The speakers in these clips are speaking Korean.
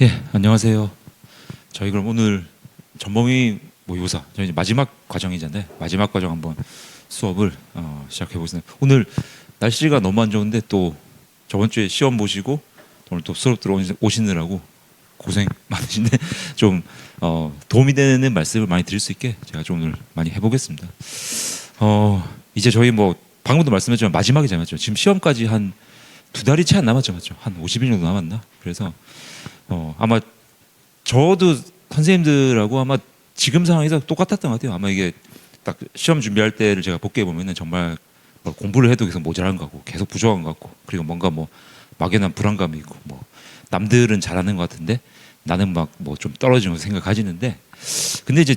예, 안녕하세요. 저희 그럼 오늘 전범위 모의고사 저희 이제 마지막 과정이잖아요. 마지막 과정 한번 수업을 시작해 보겠습니다. 오늘 날씨가 너무 안 좋은데 또 저번 주에 시험 보시고 오늘 또 수업 들어오시느라고 고생 많으신데 좀 도움이 되는 말씀을 많이 드릴 수 있게 제가 좀 오늘 많이 해보겠습니다. 이제 저희 뭐 방금도 말씀했지만 마지막이잖아요. 지금 시험까지 한 두 달이 채 안 남았죠, 맞죠? 한 50일 정도 남았나? 그래서 아마 저도 선생님들하고 아마 지금 상황에서 똑같았던 것 같아요. 아마 이게 딱 시험 준비할 때를 제가 복귀해 보면은 정말 뭐 공부를 해도 계속 모자란 것 같고 계속 부족한 것 같고 그리고 뭔가 뭐 막연한 불안감이 있고 뭐 남들은 잘하는 것 같은데 나는 막 뭐 좀 떨어지는 거 생각하시는데 근데 이제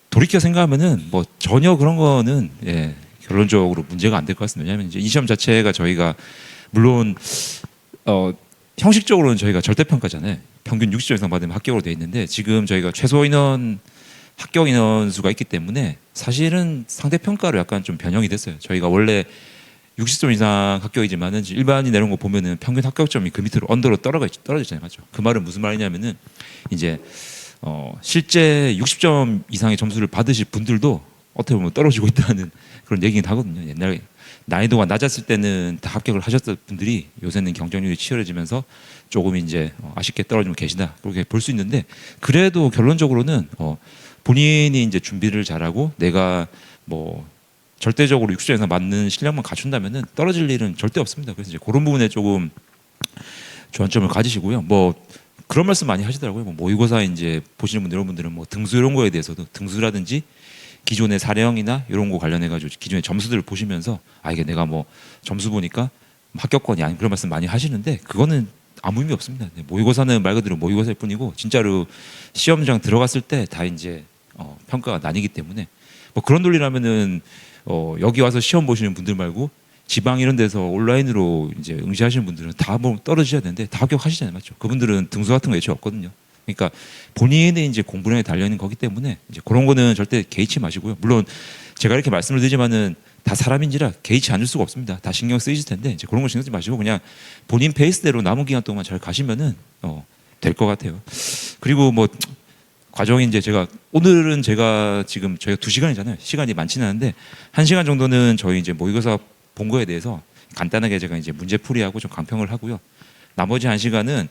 돌이켜 생각하면은 뭐 전혀 그런 거는 결론적으로 문제가 안 될 것 같습니다. 왜냐하면 이제 이 시험 자체가 저희가 물론 형식적으로는 저희가 절대평가잖아요. 평균 60점 이상 받으면 합격으로 돼 있는데 지금 저희가 최소 인원 합격 인원 수가 있기 때문에 사실은 상대평가로 약간 좀 변형이 됐어요. 저희가 원래 60점 이상 합격이지만은 일반인 내려온 거 보면은 평균 합격점이 그 밑으로 언더로 떨어지잖아요, 맞죠? 그 말은 무슨 말이냐면은 이제 실제 60점 이상의 점수를 받으실 분들도 어떻게 보면 떨어지고 있다는 그런 얘기긴 하거든요. 옛날에 난이도가 낮았을 때는 다 합격을 하셨던 분들이 요새는 경쟁률이 치열해지면서 조금 이제 아쉽게 떨어지면 계시다 그렇게 볼 수 있는데 그래도 결론적으로는 본인이 이제 준비를 잘하고 내가 뭐 절대적으로 60점 이상 맞는 실력만 갖춘다면은 떨어질 일은 절대 없습니다. 그래서 이제 그런 부분에 조금 주안점을 가지시고요. 뭐 그런 말씀 많이 하시더라고요. 뭐 모의고사 이제 보시는 분들 여러분들은 뭐 등수 이런 거에 대해서도 등수라든지 기존의 사례형이나 이런 거 관련해 가지고 기존의 점수들을 보시면서 이게 내가 뭐 점수 보니까 합격권이 아닌 그런 말씀 많이 하시는데 그거는 아무 의미 없습니다. 모의고사는 말 그대로 모의고사일 뿐이고 진짜로 시험장 들어갔을 때 다 이제 평가가 나뉘기 때문에 뭐 그런 논리라면은 여기 와서 시험 보시는 분들 말고 지방 이런 데서 온라인으로 이제 응시하시는 분들은 다 뭐 떨어지셔야 되는데 다 합격하시잖아요, 맞죠? 그분들은 등수 같은 거 애초에 없거든요. 그러니까 본인의 이제 공부량에 달려 있는 거기 때문에 이제 그런 거는 절대 개의치 마시고요. 물론 제가 이렇게 말씀을 드리지만은 다 사람인지라 개의치 않을 수가 없습니다. 다 신경 쓰이실 텐데 이제 그런 거 신경 쓰지 마시고 그냥 본인 페이스대로 남은 기간 동안 잘 가시면은 될 것 같아요. 그리고 뭐 과정이 이제 오늘은 제가 지금 저희가 2시간이잖아요. 시간이 많지는 않은데 1시간 정도는 저희 이제 모의고사 본 거에 대해서 간단하게 제가 이제 문제풀이하고 좀 강평을 하고요. 나머지 1시간은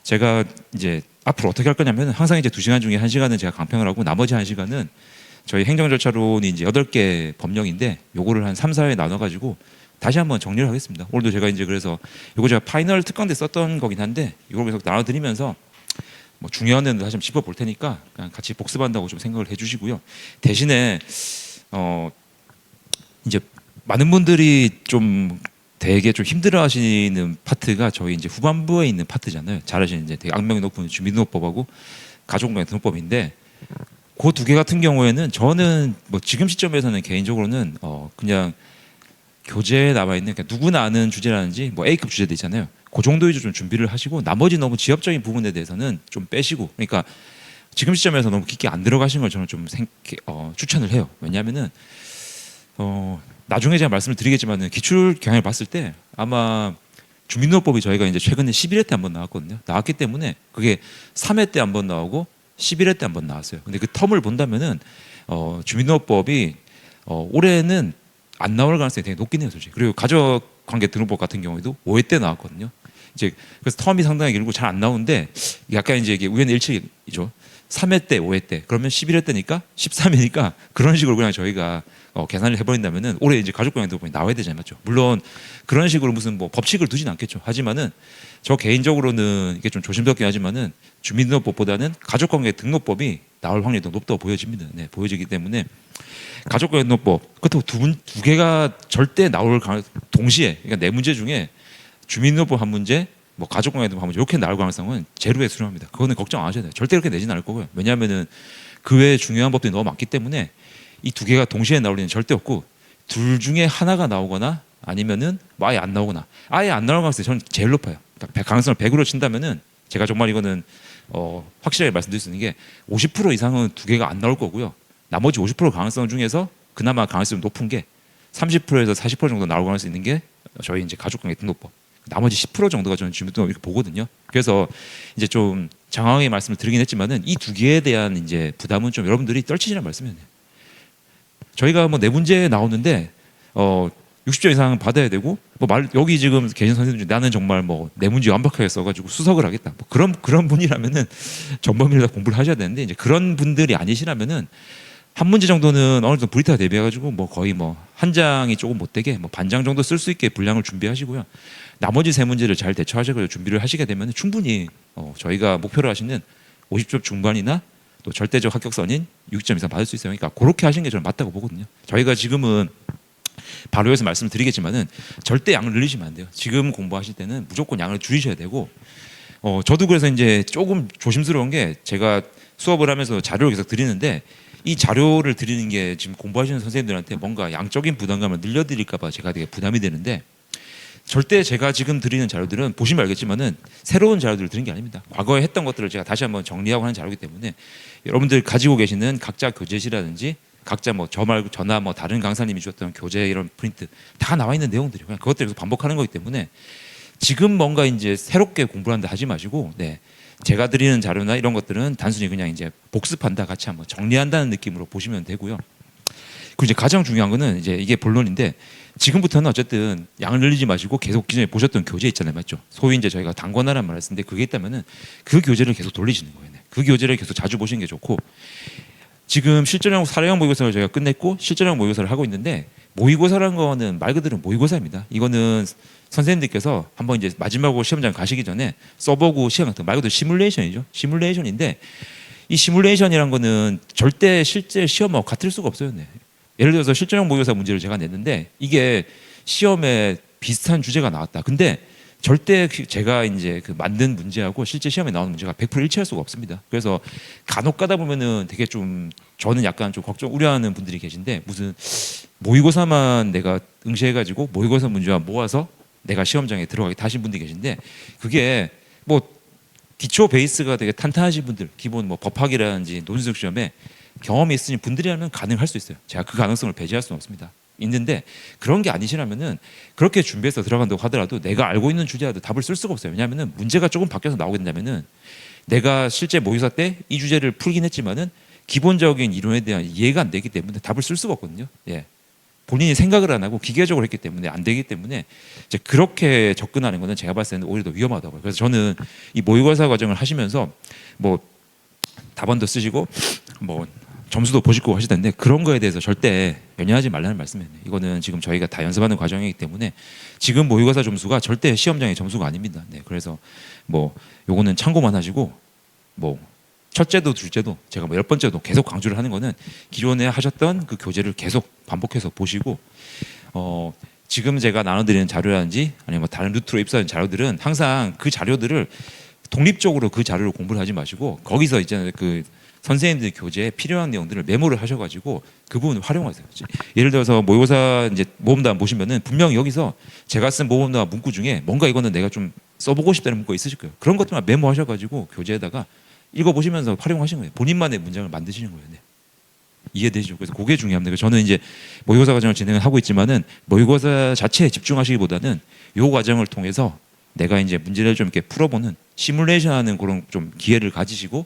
제가 이제 앞으로 어떻게 할 거냐면 항상 이제 2시간 중에 1시간은 제가 강평을 하고 나머지 1시간은 저희 행정절차론이 이제 8개 법령인데 요거를 한 3, 4회 나눠 가지고 다시 한번 정리를 하겠습니다. 오늘도 제가 이제 그래서 요거 제가 파이널 특강 때 썼던 거긴 한데 이걸 계속 나눠 드리면서 뭐 중요한 데는 다시 한번 짚어 볼 테니까 그냥 같이 복습한다고 좀 생각을 해 주시고요. 대신에 이제 많은 분들이 좀 되게 좀 힘들어하시는 파트가 저희 이제 후반부에 있는 파트잖아요. 잘 아시는 이제 되게 악명이 높은 주민등록법하고 가족관계 등록법인데 그 2개 같은 경우에는 저는 뭐 지금 시점에서는 개인적으로는 그냥 교재에 나와 있는 그러니까 누구나 아는 주제라든지 뭐 A급 주제들 있잖아요. 그 정도 위주 좀 준비를 하시고 나머지 너무 지엽적인 부분에 대해서는 좀 빼시고 그러니까 지금 시점에서 너무 깊게 안 들어가시는 걸 저는 좀 추천을 해요. 왜냐하면은 나중에 제가 말씀을 드리겠지만은 기출 경향을 봤을 때 아마 주민등록법이 저희가 이제 최근에 11회 때 한번 나왔거든요. 나왔기 때문에 그게 3회 때 한번 나오고 11회 때 한번 나왔어요. 근데 그 텀을 본다면은 주민등록법이 올해는 안 나올 가능성이 되게 높긴 해요, 솔직히. 그리고 가족관계 등록법 같은 경우에도 5회 때 나왔거든요. 이제 그래서 텀이 상당히 길고 잘 안 나오는데 약간 이제 이게 우연의 일치이죠. 3회 때, 5회 때, 그러면 11회 때니까 13회니까 그런 식으로 그냥 저희가 계산을 해버린다면은 올해 이제 가족관계 등록법이 나와야 되잖아요, 맞죠? 물론 그런 식으로 무슨 뭐 법칙을 두진 않겠죠. 하지만은 저 개인적으로는 이게 좀 조심스럽긴 하지만은 주민등록법보다는 가족관계 등록법이 나올 확률이 더 높다고 보여집니다. 네, 보여지기 때문에 가족관계 등록법 그것도 두 개가 절대 나올 동시에 그러니까 4문제 중에 주민등록법 한 문제 뭐 가족관계 등록법 한 문제 이렇게 나올 가능성은 제로에 수렴합니다. 그거는 걱정 안 하셔도 돼요. 절대 그렇게 내지는 않을 거고요. 왜냐하면은 그 외에 중요한 법들이 너무 많기 때문에 이 2개가 동시에 나올 일은 절대 없고 둘 중에 하나가 나오거나 아니면은 뭐 아예 안 나오거나 아예 안 나올 가능성이 저는 제일 높아요. 그러니까 가능성을 100으로 친다면은 제가 정말 이거는 확실하게 말씀드릴 수 있는 게 50% 이상은 2개가 안 나올 거고요. 나머지 50% 가능성 중에서 그나마 가능성이 높은 게 30%에서 40% 정도 나올 가능성이 있는 게 저희 이제 가족관계 등록법. 나머지 10% 정도가 저는 주민등록 이렇게 보거든요. 그래서 이제 좀 장황하게 말씀을 드리긴 했지만은 이 두 개에 대한 이제 부담은 좀 여러분들이 떨치시라는 말씀이에요. 저희가 뭐 네 문제 나오는데 60점 이상 받아야 되고 뭐 여기 지금 계신 선생님 중에 나는 정말 뭐 네 문제 완벽하게 써가지고 수석을 하겠다. 뭐 그런 분이라면은 전범위를 다 공부를 하셔야 되는데 이제 그런 분들이 아니시라면은 한 문제 정도는 어느 정도 브리타 대비해가지고 뭐 거의 뭐 한 장이 조금 못 되게 뭐 반 장 정도 쓸 수 있게 분량을 준비하시고요. 나머지 세 문제를 잘 대처하셔서 준비를 하시게 되면 충분히 저희가 목표로 하시는 50점 중반이나 또 절대적 합격선인 60점 이상 받을 수 있어요. 그러니까 그렇게 하시는 게 저는 맞다고 보거든요. 저희가 지금은 바로 여기서 말씀을 드리겠지만은 절대 양을 늘리시면 안 돼요. 지금 공부하실 때는 무조건 양을 줄이셔야 되고 저도 그래서 이제 조금 조심스러운 게 제가 수업을 하면서 자료를 계속 드리는데 이 자료를 드리는 게 지금 공부하시는 선생님들한테 뭔가 양적인 부담감을 늘려드릴까 봐 제가 되게 부담이 되는데 절대 제가 지금 드리는 자료들은 보시면 알겠지만은 새로운 자료들을 드린 게 아닙니다. 과거에 했던 것들을 제가 다시 한번 정리하고 하는 자료이기 때문에 여러분들 가지고 계시는 각자 교재시라든지 각자 뭐 저 말고 저나 뭐 다른 강사님이 주셨던 교재 이런 프린트 다 나와 있는 내용들이에요. 그냥 그것들을 계속 반복하는 거기 때문에 지금 뭔가 이제 새롭게 공부를 한다 하지 마시고 제가 드리는 자료나 이런 것들은 단순히 그냥 이제 복습한다 같이 한번 정리한다는 느낌으로 보시면 되고요. 그리고 이제 가장 중요한 거는 이제 이게 본론인데 지금부터는 어쨌든 양을 늘리지 마시고 계속 기존에 보셨던 교재 있잖아요, 맞죠? 소위 이제 저희가 단권화란 말을 쓰는데 그게 있다면은 그 교재를 계속 돌리시는 거예요. 그 교재를 계속 자주 보시는 게 좋고 지금 실전형 사례형 모의고사를 저희가 끝냈고 실전형 모의고사를 하고 있는데 모의고사라는 거는 말 그대로 모의고사입니다. 이거는 선생님들께서 한번 이제 마지막으로 시험장 가시기 전에 써보고 시험 같은 말 그대로 시뮬레이션이죠. 시뮬레이션인데 이 시뮬레이션이란 거는 절대 실제 시험하고 같을 수가 없어요. 예를 들어서 실전형 모의고사 문제를 제가 냈는데 이게 시험에 비슷한 주제가 나왔다. 근데 절대 제가 이제 그 만든 문제하고 실제 시험에 나오는 문제가 100% 일치할 수가 없습니다. 그래서 간혹 가다 보면은 되게 좀 저는 약간 좀 우려하는 분들이 계신데 무슨 모의고사만 내가 응시해가지고 모의고사 문제와 모아서 내가 시험장에 들어가게 하신 분들이 계신데 그게 뭐 기초 베이스가 되게 탄탄하신 분들 기본 뭐 법학이라든지 논술 시험에 경험이 있으신 분들이라면 가능할 수 있어요. 제가 그 가능성을 배제할 수는 없습니다. 있는데 그런 게 아니시라면은 그렇게 준비해서 들어간다고 하더라도 내가 알고 있는 주제라도 답을 쓸 수가 없어요. 왜냐하면은 문제가 조금 바뀌어서 나오게 된다면은 내가 실제 모의고사 때 이 주제를 풀긴 했지만은 기본적인 이론에 대한 이해가 안 되기 때문에 답을 쓸 수가 없거든요. 본인이 생각을 안 하고 기계적으로 했기 때문에 안 되기 때문에 이제 그렇게 접근하는 거는 제가 봤을 때는 오히려 더 위험하다고요. 그래서 저는 이 모의고사 과정을 하시면서 뭐 답안도 쓰시고 뭐 점수도 보시고 하시던데 그런 거에 대해서 절대 연연하지 말라는 말씀이에요. 이거는 지금 저희가 다 연습하는 과정이기 때문에 지금 모의고사 점수가 절대 시험장의 점수가 아닙니다. 그래서 뭐 요거는 참고만 하시고 뭐 첫째도 둘째도 제가 뭐 10번째도 계속 강조를 하는 거는 기존에 하셨던 그 교재를 계속 반복해서 보시고 지금 제가 나눠드리는 자료라든지 아니면 뭐 다른 루트로 입수하는 자료들은 항상 그 자료들을 독립적으로 그 자료를 공부를 하지 마시고 거기서 이제 그 선생님들 교재에 필요한 내용들을 메모를 하셔가지고 그 부분을 활용하세요. 예를 들어서 모의고사 이제 모범답안 보시면은 분명히 여기서 제가 쓴 모범답안 문구 중에 뭔가 이거는 내가 좀 써보고 싶다는 문구가 있으실 거예요. 그런 것들만 메모하셔가지고 교재에다가 읽어보시면서 활용하시는 거예요. 본인만의 문장을 만드시는 거예요. 이해되시죠? 그래서 그게 중요합니다. 저는 이제 모의고사 과정을 진행을 하고 있지만은 모의고사 자체에 집중하시기보다는 이 과정을 통해서 내가 이제 문제를 좀 이렇게 풀어보는 시뮬레이션하는 그런 좀 기회를 가지시고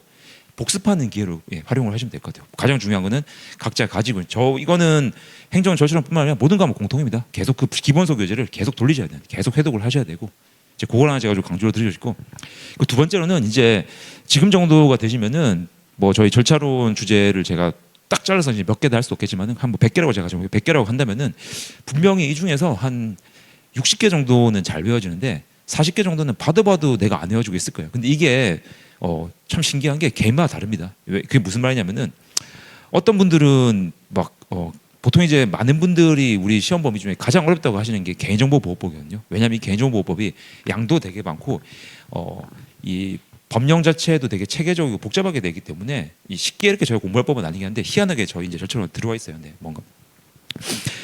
복습하는 기회로 활용을 하시면 될 것 같아요. 가장 중요한 거는 각자 가지고 이거는 행정 절차뿐만 아니라 모든 과목 공통입니다. 계속 그 기본서 교재를 계속 돌리셔야 돼요. 계속 회독을 하셔야 되고 이제 그걸 하나 제가 좀 강조를 드리고 싶고 두 번째로는 이제 지금 정도가 되시면은 뭐 저희 절차론 주제를 제가 딱 잘라서 이제 몇 개다 할 수 없겠지만은 한 뭐 100개라고 제가 지금 100개라고 한다면은 분명히 이 중에서 한 60개 정도는 잘 외워지는데 40개 정도는 봐도 내가 안 외워지고 있을 거예요. 근데 이게 참 신기한 게 개인마다 다릅니다. 그게 무슨 말이냐면은 어떤 분들은 막 보통 이제 많은 분들이 우리 시험 범위 중에 가장 어렵다고 하시는 게 개인정보보호법이거든요. 왜냐하면 이 개인정보보호법이 양도 되게 많고 이 법령 자체도 되게 체계적이고 복잡하게 되기 때문에 쉽게 이렇게 저희가 공부할 법은 아니긴 한데 희한하게 저희 이제 저처럼 들어와 있어요. 뭔가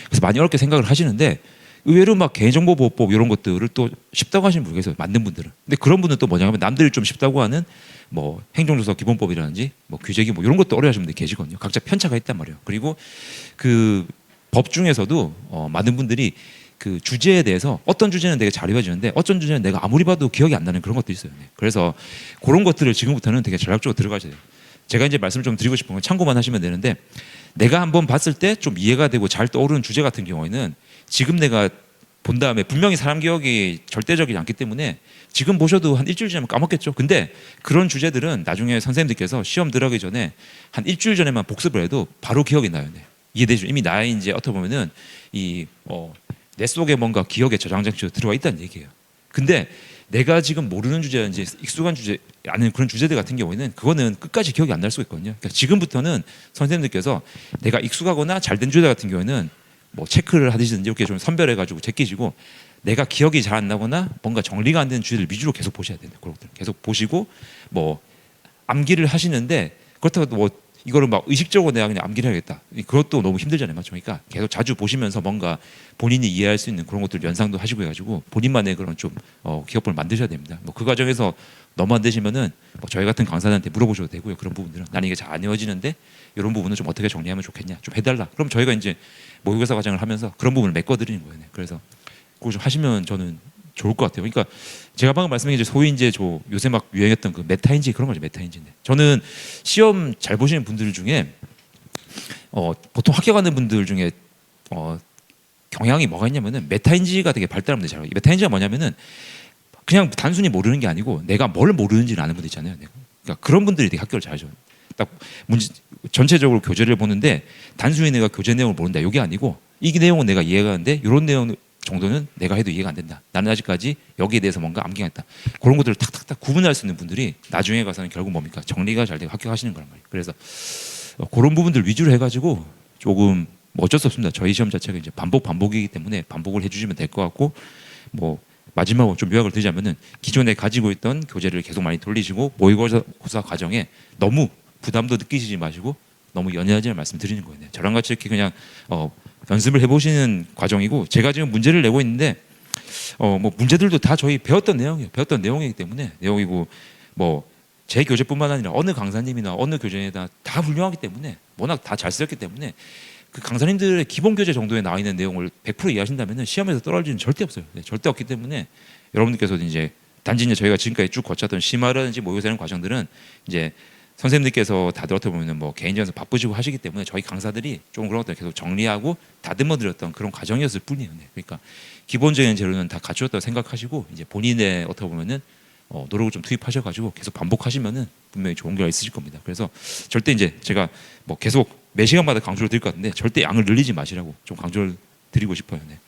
그래서 많이 어렵게 생각을 하시는데 의외로 막 개인정보보호법 이런 것들을 또 쉽다고 하시는 분이 계세요. 만든 분들은. 근데 그런 분은 또 뭐냐면 남들이 좀 쉽다고 하는 뭐 행정조서 기본법이라든지 뭐 규제기 뭐 이런 것도 어려워하시는 분들이 계시거든요. 각자 편차가 있단 말이에요. 그리고 그 법 중에서도 많은 분들이 그 주제에 대해서 어떤 주제는 되게 잘 이루어지는데 어떤 주제는 내가 아무리 봐도 기억이 안 나는 그런 것도 있어요. 네. 그래서 그런 것들을 지금부터는 되게 전략적으로 들어가셔야 돼요. 제가 이제 말씀 좀 드리고 싶은 건 참고만 하시면 되는데 내가 한번 봤을 때 좀 이해가 되고 잘 떠오르는 주제 같은 경우에는 지금 내가 본 다음에 분명히 사람 기억이 절대적이지 않기 때문에 지금 보셔도 한 일주일 전에 까먹겠죠. 근데 그런 주제들은 나중에 선생님들께서 시험 들어가기 전에 한 일주일 전에만 복습을 해도 바로 기억이 나요. 네. 이해되죠? 이미 나의 이제 어떻게 보면은 내 속에 뭔가 기억의 저장 장치가 들어가 있다는 얘기예요. 근데 내가 지금 모르는 주제인지 익숙한 주제 아닌 그런 주제들 같은 경우에는 그거는 끝까지 기억이 안 날 수가 있거든요. 그러니까 지금부터는 선생님들께서 내가 익숙하거나 잘된 주제 같은 경우에는 뭐 체크를 하시든지 이렇게 좀 선별해가지고 제끼시고 내가 기억이 잘 안 나거나 뭔가 정리가 안 되는 주제를 위주로 계속 보셔야 돼요. 그런 것들 계속 보시고 뭐 암기를 하시는데 그렇다고 뭐 이거를 막 의식적으로 내가 그냥 암기를 해야겠다. 그것도 너무 힘들잖아요. 맞죠? 그러니까 계속 자주 보시면서 뭔가 본인이 이해할 수 있는 그런 것들 연상도 하시고 해가지고 본인만의 그런 좀 기억법을 만드셔야 됩니다. 뭐 그 과정에서 너무 안 되시면은 뭐 저희 같은 강사들한테 물어보셔도 되고요. 그런 부분들은 나는 이게 잘 안 이어지는데 이런 부분은 좀 어떻게 정리하면 좋겠냐, 좀 해달라. 그럼 저희가 이제 모의고사 과정을 하면서 그런 부분을 메꿔드리는 거예요. 네. 그래서 그거 좀 하시면 저는 좋을 것 같아요. 그러니까 제가 방금 말씀드린 게 소위 이제 요새 막 유행했던 그 메타인지 그런 거죠. 메타인지인데 저는 시험 잘 보시는 분들 중에 보통 합격하는 분들 중에 경향이 뭐가 있냐면은 메타인지가 되게 발달하는 분들이 잘 알아요. 메타인지가 뭐냐면은 그냥 단순히 모르는 게 아니고 내가 뭘 모르는지를 아는 분들 있잖아요. 그러니까 그런 분들이 되게 학교를 잘하죠. 딱 문제 전체적으로 교재를 보는데 단순히 내가 교재 내용을 모른다 이게 아니고 이 내용은 내가 이해가 하는데 이런 내용 정도는 내가 해도 이해가 안 된다. 나는 아직까지 여기에 대해서 뭔가 암기가 있다. 그런 것들을 탁탁탁 구분할 수 있는 분들이 나중에 가서는 결국 뭡니까? 정리가 잘 되고 합격하시는 거란 말이에요. 그래서 그런 부분들 위주로 해가지고 조금 뭐 어쩔 수 없습니다. 저희 시험 자체가 이제 반복이기 때문에 반복을 해주시면 될 것 같고 뭐 마지막으로 좀 요약을 드리자면은 기존에 가지고 있던 교재를 계속 많이 돌리시고 모의고사 과정에 너무 부담도 느끼시지 마시고 너무 연연하지 말씀드리는 거예요. 저랑 같이 이렇게 그냥 연습을 해보시는 과정이고 제가 지금 문제를 내고 있는데 뭐 문제들도 다 저희 배웠던 내용이에요. 배웠던 내용이기 때문에 내용이고 뭐 제 교재뿐만 아니라 어느 강사님이나 어느 교재에다 다 훌륭하기 때문에 워낙 다 잘 쓰였기 때문에 그 강사님들의 기본 교재 정도에 나와 있는 내용을 100% 이해하신다면 시험에서 떨어지는 절대 없어요. 네, 절대 없기 때문에 여러분들께서도 이제 단지 이제 저희가 지금까지 쭉 거쳤던 심화라든지 모의고사 이런 과정들은 이제 선생님들께서 다들 어떻게 보면 뭐 개인전에서 바쁘시고 하시기 때문에 저희 강사들이 조금 그런 것들 계속 정리하고 다듬어드렸던 그런 과정이었을 뿐이에요. 네. 그러니까 기본적인 재료는 다 갖추었다고 생각하시고 이제 본인의 어떻게 보면은 노력을 좀 투입하셔가지고 계속 반복하시면은 분명히 좋은 결과 있으실 겁니다. 그래서 절대 이제 제가 뭐 계속 매 시간마다 강조를 드릴 것 같은데 절대 양을 늘리지 마시라고 좀 강조를 드리고 싶어요. 네.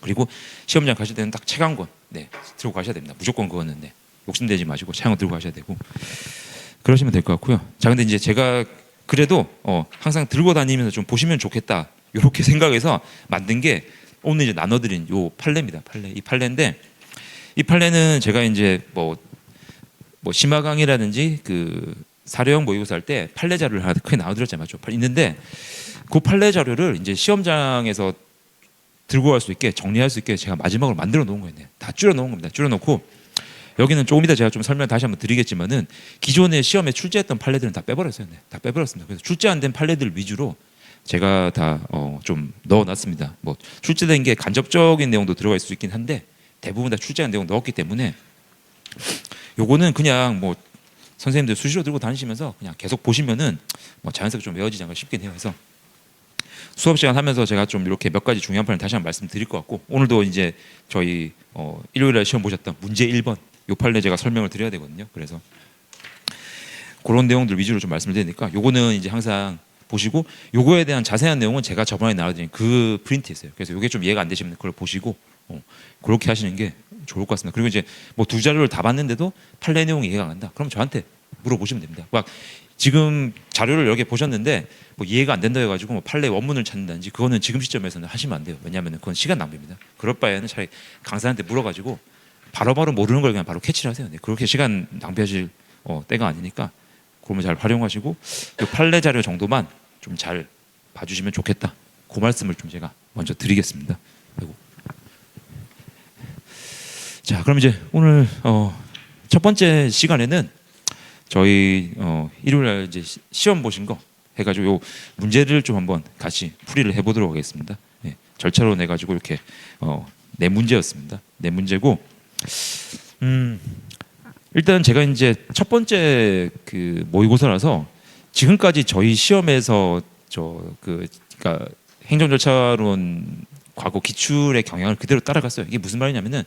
그리고 시험장 가실 때는 딱 책 한 권 들고 가셔야 됩니다. 무조건 그거는 욕심내지 마시고 책 한 권 들고 가셔야 되고 그러시면 될 것 같고요. 자, 근데 이제 제가 그래도 항상 들고 다니면서 좀 보시면 좋겠다 이렇게 생각해서 만든 게 오늘 이제 나눠드린 요 판례입니다. 이 판례인데 이 판례는 제가 이제 뭐 심화 강의라든지 그 사료형 모의고사 할 때 판례 자료를 하나 크게 나눠드렸잖아요. 있는데 그 판례 자료를 이제 시험장에서 들고 갈 수 있게 정리할 수 있게 제가 마지막으로 만들어 놓은 거예요. 다 줄여 놓은 겁니다. 줄여 놓고 여기는 조금 이따 제가 좀 설명 다시 한번 드리겠지만은 기존에 시험에 출제했던 판례들은 다 빼버렸어요. 다 빼버렸습니다. 그래서 출제 안 된 판례들 위주로 제가 다 좀 넣어놨습니다. 뭐 출제된 게 간접적인 내용도 들어가 있을 수 있긴 한데 대부분 다 출제한 내용 넣었기 때문에 요거는 그냥 뭐 선생님들 수시로 들고 다니시면서 그냥 계속 보시면은 뭐 자연스럽게 좀 외워지지 않을까 싶긴 해요. 그래서 수업 시간 하면서 제가 좀 이렇게 몇 가지 중요한 판을 다시 한번 말씀드릴 것 같고 오늘도 이제 저희 일요일에 시험 보셨던 문제 1번 요 판례 제가 설명을 드려야 되거든요. 그래서 그런 내용들 위주로 좀 말씀을 드리니까 요거는 이제 항상 보시고 요거에 대한 자세한 내용은 제가 저번에 나와드린 그 프린트 있어요. 그래서 요게 좀 이해가 안 되시면 그걸 보시고 그렇게 하시는 게 좋을 것 같습니다. 그리고 이제 뭐 두 자료를 다 봤는데도 판례 내용이 이해가 안 간다. 그럼 저한테 물어보시면 됩니다. 막 지금 자료를 여러 개 보셨는데 뭐 이해가 안 된다 해가지고 뭐 판례 원문을 찾는다든지 그거는 지금 시점에서는 하시면 안 돼요. 왜냐하면 그건 시간 낭비입니다. 그럴 바에는 차라리 강사한테 물어가지고 바로바로 모르는 걸 그냥 바로 캐치를 하세요. 그렇게 시간 낭비하실 때가 아니니까 그러면 잘 활용하시고 그 판례 자료 정도만 좀 잘 봐주시면 좋겠다. 그 말씀을 좀 제가 먼저 드리겠습니다. 그리고 자, 그럼 이제 오늘 첫 번째 시간에는 저희 일요일날 이제 시험 보신 거 해가지고 요 문제를 좀 한번 같이 풀이를 해보도록 하겠습니다. 절차로 내 가지고 이렇게 내 문제였습니다. 내 문제고 일단 제가 이제 첫 번째 그 모의고사라서 지금까지 저희 시험에서 그러니까 행정 절차론 과거 기출의 경향을 그대로 따라갔어요. 이게 무슨 말이냐면은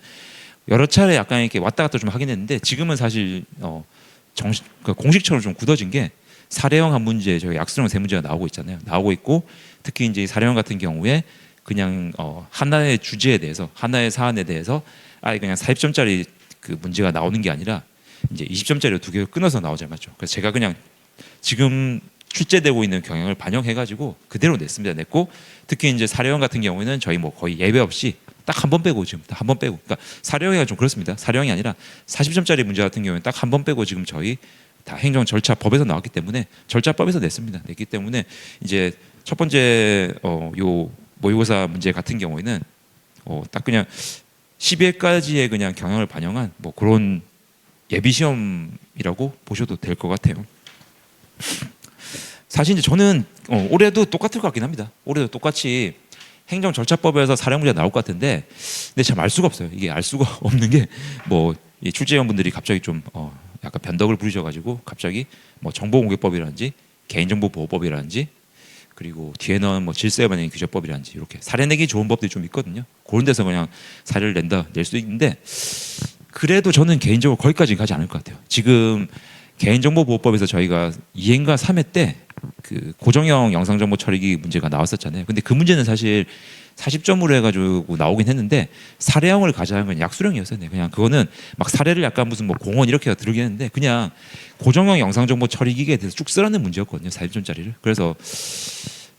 여러 차례 약간 이렇게 왔다 갔다 좀 하긴 했는데 지금은 사실 그러니까 공식처럼 좀 굳어진 게 사례형 한 문제, 저희 약수형 세 문제가 나오고 있잖아요. 나오고 있고 특히 이제 사례형 같은 경우에 그냥 하나의 주제에 대해서 하나의 사안에 대해서 아예 그냥 40점짜리 그 문제가 나오는 게 아니라 이제 20점짜리 두 개를 끊어서 나오잖아요, 맞죠? 그래서 제가 그냥 지금 출제되고 있는 경향을 반영해가지고 그대로 냈습니다. 냈고 특히 이제 사례형 같은 경우에는 저희 뭐 거의 예외 없이 딱 한 번 빼고 지금 한 번 빼고 그러니까 사례형이 좀 그렇습니다. 사례형이 아니라 40점짜리 문제 같은 경우에는 딱 한 번 빼고 지금 저희 다 행정 절차 법에서 나왔기 때문에 절차법에서 냈습니다. 냈기 때문에 이제 첫 번째 요 모의고사 문제 같은 경우에는 딱 그냥 12회까지의 그냥 경향을 반영한 뭐 그런 예비 시험이라고 보셔도 될 것 같아요. 사실 이제 저는 올해도 똑같을 것 같긴 합니다. 올해도 똑같이 행정 절차법에서 사례 문제가 나올 것 같은데, 근데 참 알 수가 없어요. 이게 알 수가 없는 게 뭐 출제위원분들이 갑자기 좀 약간 변덕을 부리셔가지고 갑자기 뭐 정보공개법이라든지 개인정보보호법이라든지 그리고 뒤에는 뭐 질서위반행 규제법이라든지 이렇게 사례 내기 좋은 법들이 좀 있거든요. 그런 데서 그냥 사례를 낼 수도 있는데 그래도 저는 개인적으로 거기까지 가지 않을 것 같아요. 지금 개인정보보호법에서 저희가 2회인가 3회 때 그 고정형 영상정보 처리기 문제가 나왔었잖아요. 근데 그 문제는 사실 40점으로 해가지고 나오긴 했는데 사례형을 가져간 건 약수령이었어요. 네, 그냥 그거는 막 사례를 약간 무슨 뭐 공원 이렇게 들으긴 했는데 그냥 고정형 영상정보 처리기에 대해서 쭉 쓰라는 문제였거든요. 40점짜리를. 그래서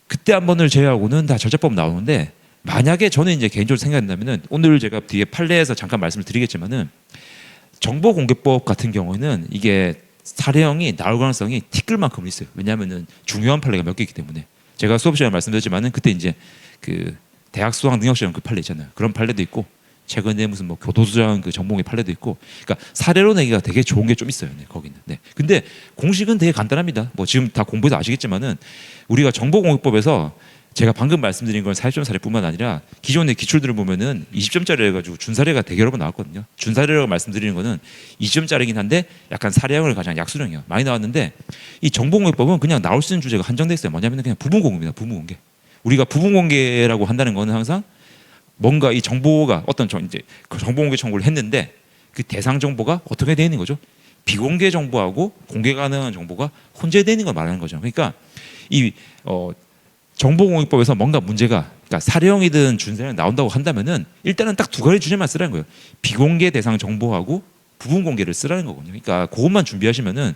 그때 한 번을 제외하고는 다 절차법 나오는데 만약에 저는 이제 개인적으로 생각한다면은 오늘 제가 뒤에 판례에서 잠깐 말씀을 드리겠지만은 정보공개법 같은 경우에는 이게 사례형이 나올 가능성이 티끌만큼 있어요. 왜냐하면은 중요한 판례가 몇 개 있기 때문에 제가 수업 시간에 말씀드렸지만은 그때 이제 그 대학 수학 능력 시험 그 판례 있잖아요. 그런 판례도 있고 최근에 무슨 뭐 교도소장 그 정보공개 판례도 있고, 그러니까 사례로 내기가 되게 좋은 게 좀 있어요. 네, 거기는. 네. 근데 공식은 되게 간단합니다. 뭐 지금 다 공부해서 아시겠지만은 우리가 정보공개법에서 제가 방금 말씀드린 건 40점 사례뿐만 아니라 기존의 기출들을 보면은 20점짜리 해가지고 준사례가 되게 여러 번 나왔거든요. 준사례라고 말씀드리는 거는 20점짜리긴 한데 약간 사례형을 가장 약수령이요. 많이 나왔는데 이 정보공개법은 그냥 나올 수 있는 주제가 한정돼 있어요. 뭐냐면 그냥 부분공개입니다. 부분공개. 우리가 부분공개라고 한다는 거는 항상 뭔가 이 정보가 어떤 이제 그 정보공개 청구를 했는데 그 대상 정보가 어떻게 되어 있는 거죠? 비공개 정보하고 공개 가능한 정보가 혼재되어 있는 걸 말하는 거죠. 그러니까 이 정보공개법에서 뭔가 문제가 그러니까 사례형이든 준사례형 나온다고 한다면은 일단은 딱 두 가지 주제만 쓰라는 거예요. 비공개 대상 정보하고 부분 공개를 쓰라는 거거든요. 그러니까 그것만 준비하시면은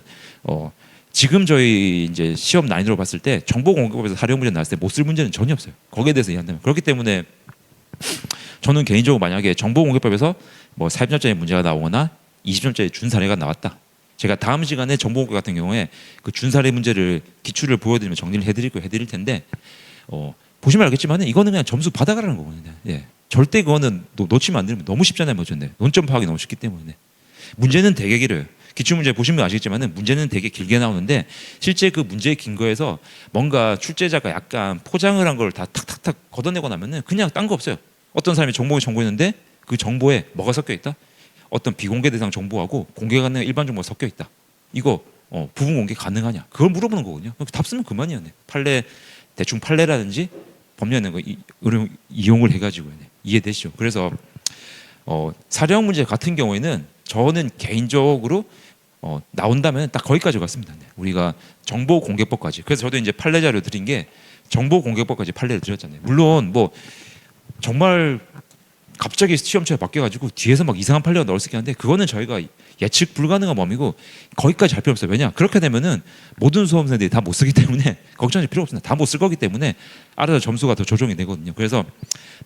지금 저희 이제 시험 난이도로 봤을 때 정보공개법에서 사례형 문제 나왔을 때 못 쓸 문제는 전혀 없어요. 거기에 대해서 이해한다면. 그렇기 때문에 저는 개인적으로 만약에 정보공개법에서 뭐 40점짜리 문제가 나오거나 20점짜리 준사례가 나왔다. 제가 다음 시간에 정보공개 같은 경우에 그 준사례 문제를 기출을 보여드리면 정리를 해드릴 텐데 보시면 알겠지만 이거는 그냥 점수 받아가라는 거거든요. 예. 절대 그거는 놓치면 안 되는 너무 쉽잖아요, 뭐죠? 논점 파악이 너무 쉽기 때문에 문제는 되게 길어요. 기출 문제 보시면 아시겠지만은 문제는 되게 길게 나오는데 실제 그 문제의 근거에서 뭔가 출제자가 약간 포장을 한 걸 다 탁탁탁 걷어내고 나면은 그냥 딴 거 없어요. 어떤 사람이 정보를 정보했는데 그 정보에 뭐가 섞여 있다? 어떤 비공개 대상 정보하고 공개 가능한 일반 정보가 섞여 있다. 이거 부분 공개 가능하냐? 그걸 물어보는 거거든요. 답 쓰면 그만이야. 네. 판례 대충 판례라든지 법령 거 이용을 해가지고 네. 이해되시죠? 그래서 사례형 문제 같은 경우에는 저는 개인적으로 나온다면 딱 거기까지 갔습니다. 네. 우리가 정보공개법까지. 그래서 저도 이제 판례 자료 드린 게 정보공개법까지 판례를 드렸잖아요. 물론 뭐 정말 갑자기 시험처에 바뀌어가지고 뒤에서 막 이상한 판례가 나올 수 있긴 한데 그거는 저희가 예측 불가능한 범위고 거기까지 할 필요 없어요. 왜냐? 그렇게 되면은 모든 수험생들이 다 못 쓰기 때문에 걱정할 필요 없습니다. 다 못 쓸 거기 때문에 알아서 점수가 더 조정이 되거든요. 그래서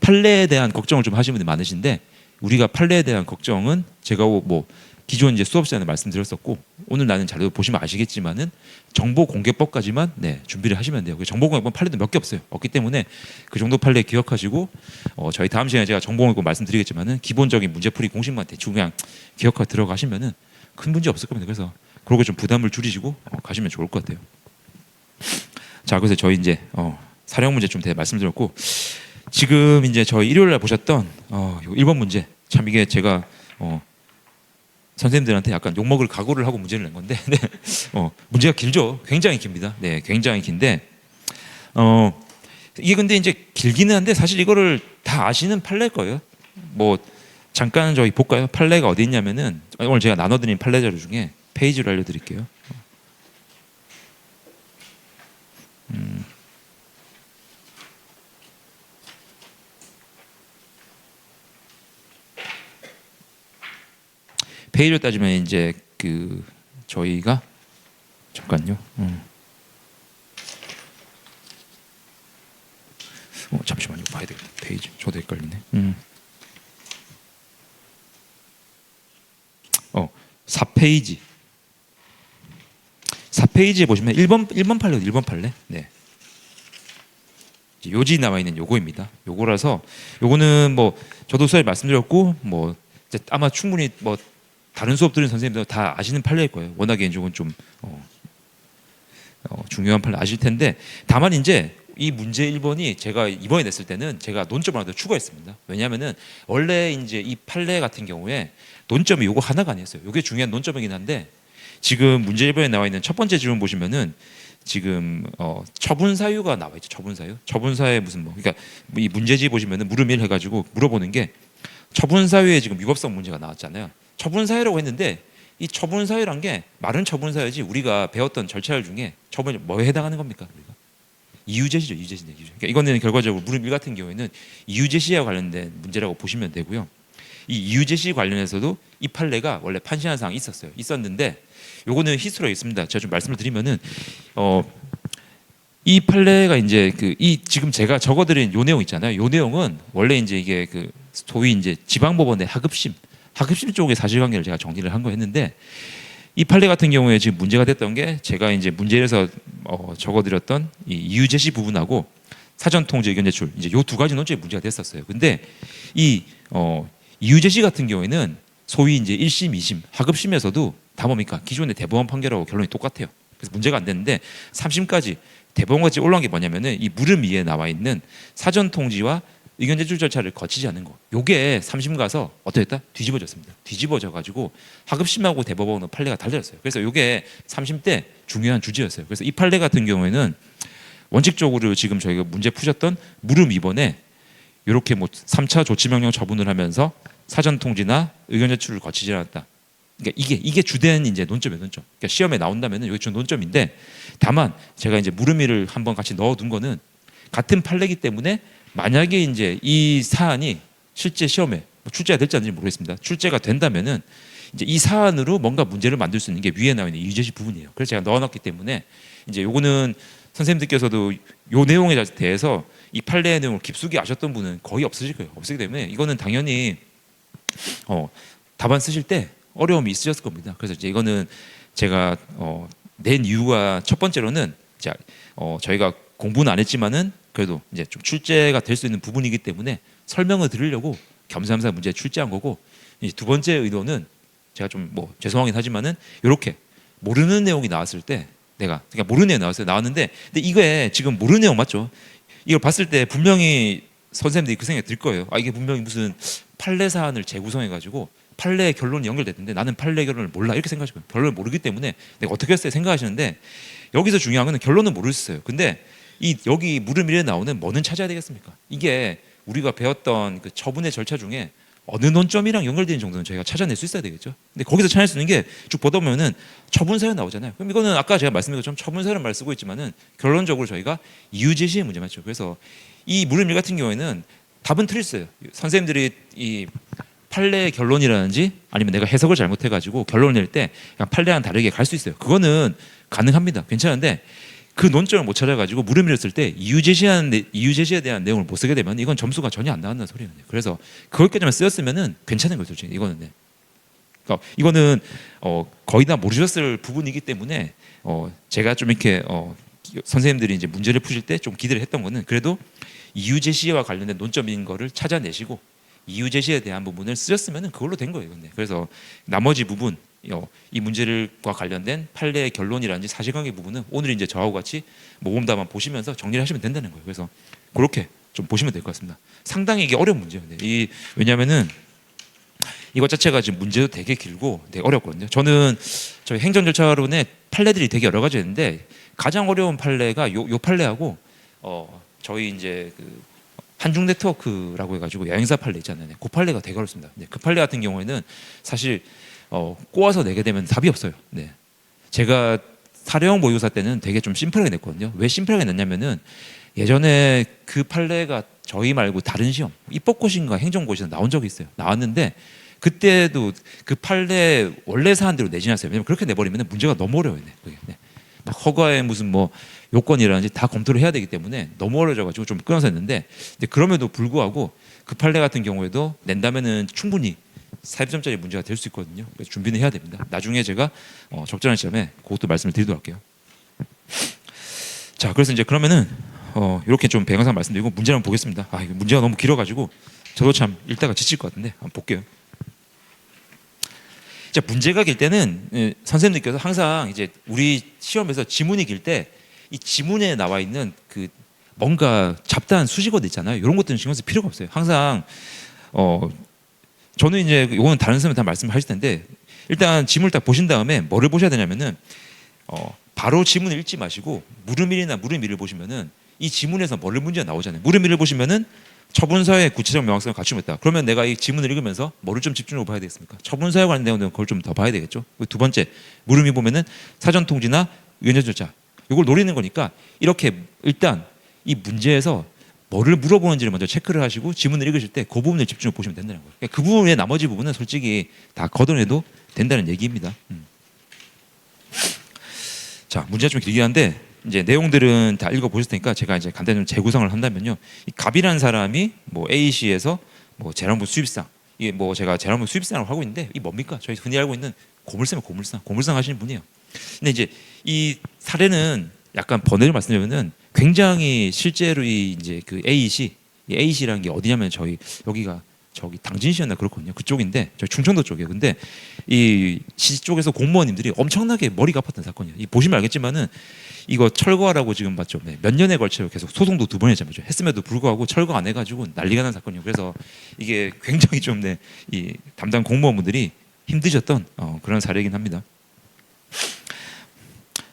판례에 대한 걱정을 좀 하시는 분들이 많으신데 우리가 판례에 대한 걱정은 제가 뭐 기존 이제 수업 시간에 말씀드렸었고 오늘 나는 자료 보시면 아시겠지만은 정보공개법까지만 네, 준비를 하시면 돼요. 정보공개법 판례도 몇 개 없기 때문에 그 정도 판례 기억하시고 저희 다음 시간에 제가 정보공개법 말씀드리겠지만은 기본적인 문제풀이 공식만 대충 그냥 기억하고 들어가시면은 큰 문제 없을 겁니다. 그래서 그러고 좀 부담을 줄이시고 가시면 좋을 것 같아요. 자, 그래서 저희 이제 사례형 문제 좀 말씀드렸고 지금 이제 저희 일요일 날 보셨던 요 1번 문제 참 이게 제가 선생님들한테 약간 욕먹을 각오를 하고 문제를 낸 건데 네. 문제가 길죠. 굉장히 깁니다. 네, 굉장히 긴데 이게 근데 이제 길기는 한데 사실 이거를 다 아시는 판례일 거예요. 뭐 잠깐 저희 볼까요? 판례가 어디 있냐면은 오늘 제가 나눠드린 판례 자료 중에 페이지를 알려드릴게요. 페이지로 따지면 이제 그 저희가 잠깐요. 잠시만요. 봐야 되겠다. 페이지 저도 헷갈리네. 4페이지. 4페이지에 보시면 1번 판례 1번 판례. 네. 요지 나와 있는 요거입니다. 요거라서 요거는 뭐 저도 수업에 말씀드렸고 뭐 이제 아마 충분히 뭐 다른 수업 들은 선생님들 다 아시는 판례일 거예요. 워낙에 이쪽은 좀 중요한 판례 아실 텐데 다만 이제 이 문제 1번이 제가 이번에 냈을 때는 제가 논점을 하나 더 추가했습니다. 왜냐하면은 원래 이제 이 판례 같은 경우에 논점이 요거 하나가 아니었어요. 요게 중요한 논점이긴 한데 지금 문제 1번에 나와 있는 첫 번째 질문 보시면은 지금 처분 사유가 나와 있죠. 처분 사유. 처분 사유에 무슨 뭐 그러니까 이 문제지 보시면은 물음일 해가지고 물어보는 게 처분 사유에 지금 위법성 문제가 나왔잖아요. 처분 사유라고 했는데 이 처분 사유란 게 말은 처분 사유지 우리가 배웠던 절차들 중에 처분이 뭐에 해당하는 겁니까? 우리가? 이유 제시죠. 이유 제시인데 그러니까 이거는 결과적으로 물음 1 같은 경우에는 이유 제시와 관련된 문제라고 보시면 되고요. 이 이유 제시 관련해서도 이 판례가 원래 판시한 사항이 있었어요. 있었는데 요거는 히스토리가 있습니다. 제가 좀 말씀을 드리면은 이 판례가 이제 이 지금 제가 적어드린 요 내용 있잖아요. 요 내용은 원래 이제 이게 소위 이제 지방법원의 하급심 쪽의 사실관계를 제가 정리를 한 거였는데 이 판례 같은 경우에 지금 문제가 됐던 게 제가 이제 문제에서 적어드렸던 이 이유 제시 부분하고 사전 통지 의견 제출 이제 요 두 가지 논점이 문제가 됐었어요. 근데 이 이유 제시 같은 경우에는 소위 이제 1심, 2심, 하급심에서도 다 뭡니까? 기존의 대법원 판결하고 결론이 똑같아요. 그래서 문제가 안 됐는데 3심까지 대법원까지 올라온 게 뭐냐면은 이 물음 위에 나와 있는 사전 통지와 의견 제출 절차를 거치지 않는 거. 요게 3심 가서 어떻게 됐다? 뒤집어졌습니다. 뒤집어져 가지고 하급심하고 대법원은 판례가 달라졌어요. 그래서 요게 3심 때 중요한 주제였어요. 그래서 이 판례 같은 경우에는 원칙적으로 지금 저희가 문제 푸셨던 물음 2번에 이렇게 뭐 3차 조치 명령 처분을 하면서 사전 통지나 의견 제출을 거치지 않았다. 그러니까 이게 주된 이제 논점이에요, 논점. 그러니까 시험에 나온다면은 이게 주 논점인데 다만 제가 이제 물음이를 한번 같이 넣어둔 거는 같은 판례이기 때문에 만약에 이제 이 사안이 실제 시험에 출제가 될지 안 될지 모르겠습니다. 출제가 된다면은 이제 이 사안으로 뭔가 문제를 만들 수 있는 게 위에 나와 있는 이유 제시 부분이에요. 그래서 제가 넣어놨기 때문에 이제 요거는 선생님들께서도 요 내용에 대해서 이 판례의 내용을 깊숙이 아셨던 분은 거의 없으실 거예요. 없기 때문에 이거는 당연히 답안 쓰실 때 어려움이 있으셨을 겁니다. 그래서 이제 이거는 제가 낸 이유가 첫 번째로는 저희가 공부는 안 했지만은 그래도 이제 좀 출제가 될 수 있는 부분이기 때문에 설명을 드리려고 겸사겸사 문제 출제한 거고 이제 두 번째 의도는 제가 좀 뭐 죄송하긴 하지만은 이렇게 모르는 내용이 나왔을 때 그러니까 모르는 내용 나왔는데 근데 이게 지금 모르는 내용 맞죠? 이걸 봤을 때 분명히 선생님들이 그 생각이 들 거예요. 이게 분명히 무슨 판례 사안을 재구성해 가지고 판례 결론이 연결됐는데 나는 판례 결론을 몰라 이렇게 생각하실 거예요. 결론을 모르기 때문에 내가 어떻게 했어요 생각하시는데 여기서 중요한 거는 결론은 모르겠어요. 근데 여기 물음 1에 나오는 뭐는 찾아야 되겠습니까? 이게 우리가 배웠던 그 처분의 절차 중에 어느 논점이랑 연결되는 정도는 저희가 찾아낼 수 있어야 되겠죠. 근데 거기서 찾아낼 수 있는 게 쭉 보다 보면은 처분사유 나오잖아요. 그럼 이거는 아까 제가 말씀드린 것처럼 처분사유를 말 쓰고 있지만은 결론적으로 저희가 이유 제시의 문제 맞죠. 그래서 이 물음 1 같은 경우에는 답은 틀렸어요. 선생님들이 이 판례의 결론이라든지 아니면 내가 해석을 잘못해가지고 결론을 낼 때 그냥 판례와는 다르게 갈 수 있어요. 그거는 가능합니다. 괜찮은데 그 논점을 못 찾아가지고 물음을 했을 때 이유 제시에 대한 내용을 못 쓰게 되면 이건 점수가 전혀 안 나온다는 소리예요. 그래서 그것까지만 쓰였으면은 괜찮은 거죠. 솔직히 이거는 그러니까 이거는 거의 다 모르셨을 부분이기 때문에 제가 좀 이렇게 선생님들이 이제 문제를 푸실 때 좀 기대를 했던 거는 그래도 이유 제시와 관련된 논점인 거를 찾아내시고 이유 제시에 대한 부분을 쓰셨으면 그걸로 된 거예요. 근데 그래서 나머지 부분 이 문제를과 관련된 판례의 결론이라든지 사실관계 부분은 오늘 이제 저하고 같이 모범답안 보시면서 정리를 하시면 된다는 거예요. 그래서 그렇게 좀 보시면 될 것 같습니다. 상당히 이게 어려운 문제예요. 네. 왜냐하면은 이것 자체가 지금 문제도 되게 길고 되게 어렵거든요. 저는 저희 행정 절차론에 판례들이 되게 여러 가지 있는데 가장 어려운 판례가 요 판례하고 저희 이제 그 한중 네트워크라고 해가지고 여행사 판례 있잖아요. 네, 그 판례가 되게 어렵습니다. 네, 그 판례 같은 경우에는 사실 꼬아서 내게 되면 답이 없어요. 네. 제가 사례형 모의고사 때는 되게 좀 심플하게 냈거든요. 왜 심플하게 냈냐면은 예전에 그 판례가 저희 말고 다른 시험 입법고시인가 행정고시에서 나온 적이 있어요. 나왔는데 그때도 그 판례 원래 사안대로 내지 않았어요. 왜냐면 그렇게 내버리면 문제가 너무 어려워요. 그게. 네. 막 허가의 무슨 뭐 요건이라든지 다 검토를 해야 되기 때문에 너무 어려져가지고 좀 끊어서 했는데 근데 그럼에도 불구하고 그 판례 같은 경우에도 낸다면은 충분히 40점짜리 문제가 될 수 있거든요. 그래서 준비는 해야 됩니다. 나중에 제가 적절한 시점에 그것도 말씀을 드리도록 할게요. 자, 그래서 이제 그러면은 이렇게 좀 배경상 말씀드리고 문제 한번 보겠습니다. 이거 문제가 너무 길어가지고 저도 참 읽다가 지칠 것 같은데 한번 볼게요. 자, 문제가 길 때는 선생님들께서 항상 이제 우리 시험에서 지문이 길 때 이 지문에 나와 있는 그 뭔가 잡다한 수식어들 있잖아요. 이런 것들은 신경 쓸 필요가 없어요. 항상 저는 이제 이거는 다른 선생님한테 말씀하실 텐데 일단 지문을 딱 보신 다음에 뭐를 보셔야 되냐면은 바로 지문을 읽지 마시고 물음일이나 물음일을 보시면은 이 지문에서 뭐를 문제가 나오잖아요. 물음일을 보시면은 처분서의 구체적 명확성을 갖추고 있다. 그러면 내가 이 지문을 읽으면서 뭐를 좀 집중적으로 봐야 되겠습니까? 처분서에 관한 내용은 그걸 좀 더 봐야 되겠죠. 두 번째 물음이 보면은 사전 통지나 위헌 절차 이걸 노리는 거니까 이렇게 일단 이 문제에서 뭐를 물어보는지를 먼저 체크를 하시고 지문을 읽으실 때 그 부분을 집중해서 보시면 된다는 거예요. 그러니까 그 부분의 나머지 부분은 솔직히 다 걷어내도 된다는 얘기입니다. 자, 문제가 좀 길긴 한데 이제 내용들은 다 읽어보실 테니까 제가 이제 간단히 좀 재구성을 한다면요. 이 갑이라는 사람이 뭐 A시에서 뭐 재난부 수입상 이게 뭐 제가 재난부 수입상을 하고 있는데 이 뭡니까? 저희 흔히 알고 있는 고물상 하시는 분이에요. 근데 이제 이 사례는 약간 번외를 말씀드리면은 굉장히 실제로 이 이제 그 A시라는 게 어디냐면 저희 여기가 저기 당진시였나 그렇거든요. 그쪽인데 저희 충청도 쪽이에요. 근데 이 시 쪽에서 공무원님들이 엄청나게 머리가 아팠던 사건이에요. 이 보시면 알겠지만은 이거 철거하라고 지금 봤죠. 네, 몇 년에 걸쳐 계속 소송도 2번 했잖아요. 했음에도 불구하고 철거 안 해가지고 난리가 난 사건이에요. 그래서 이게 굉장히 좀 이 담당 공무원분들이 힘드셨던 그런 사례이긴 합니다.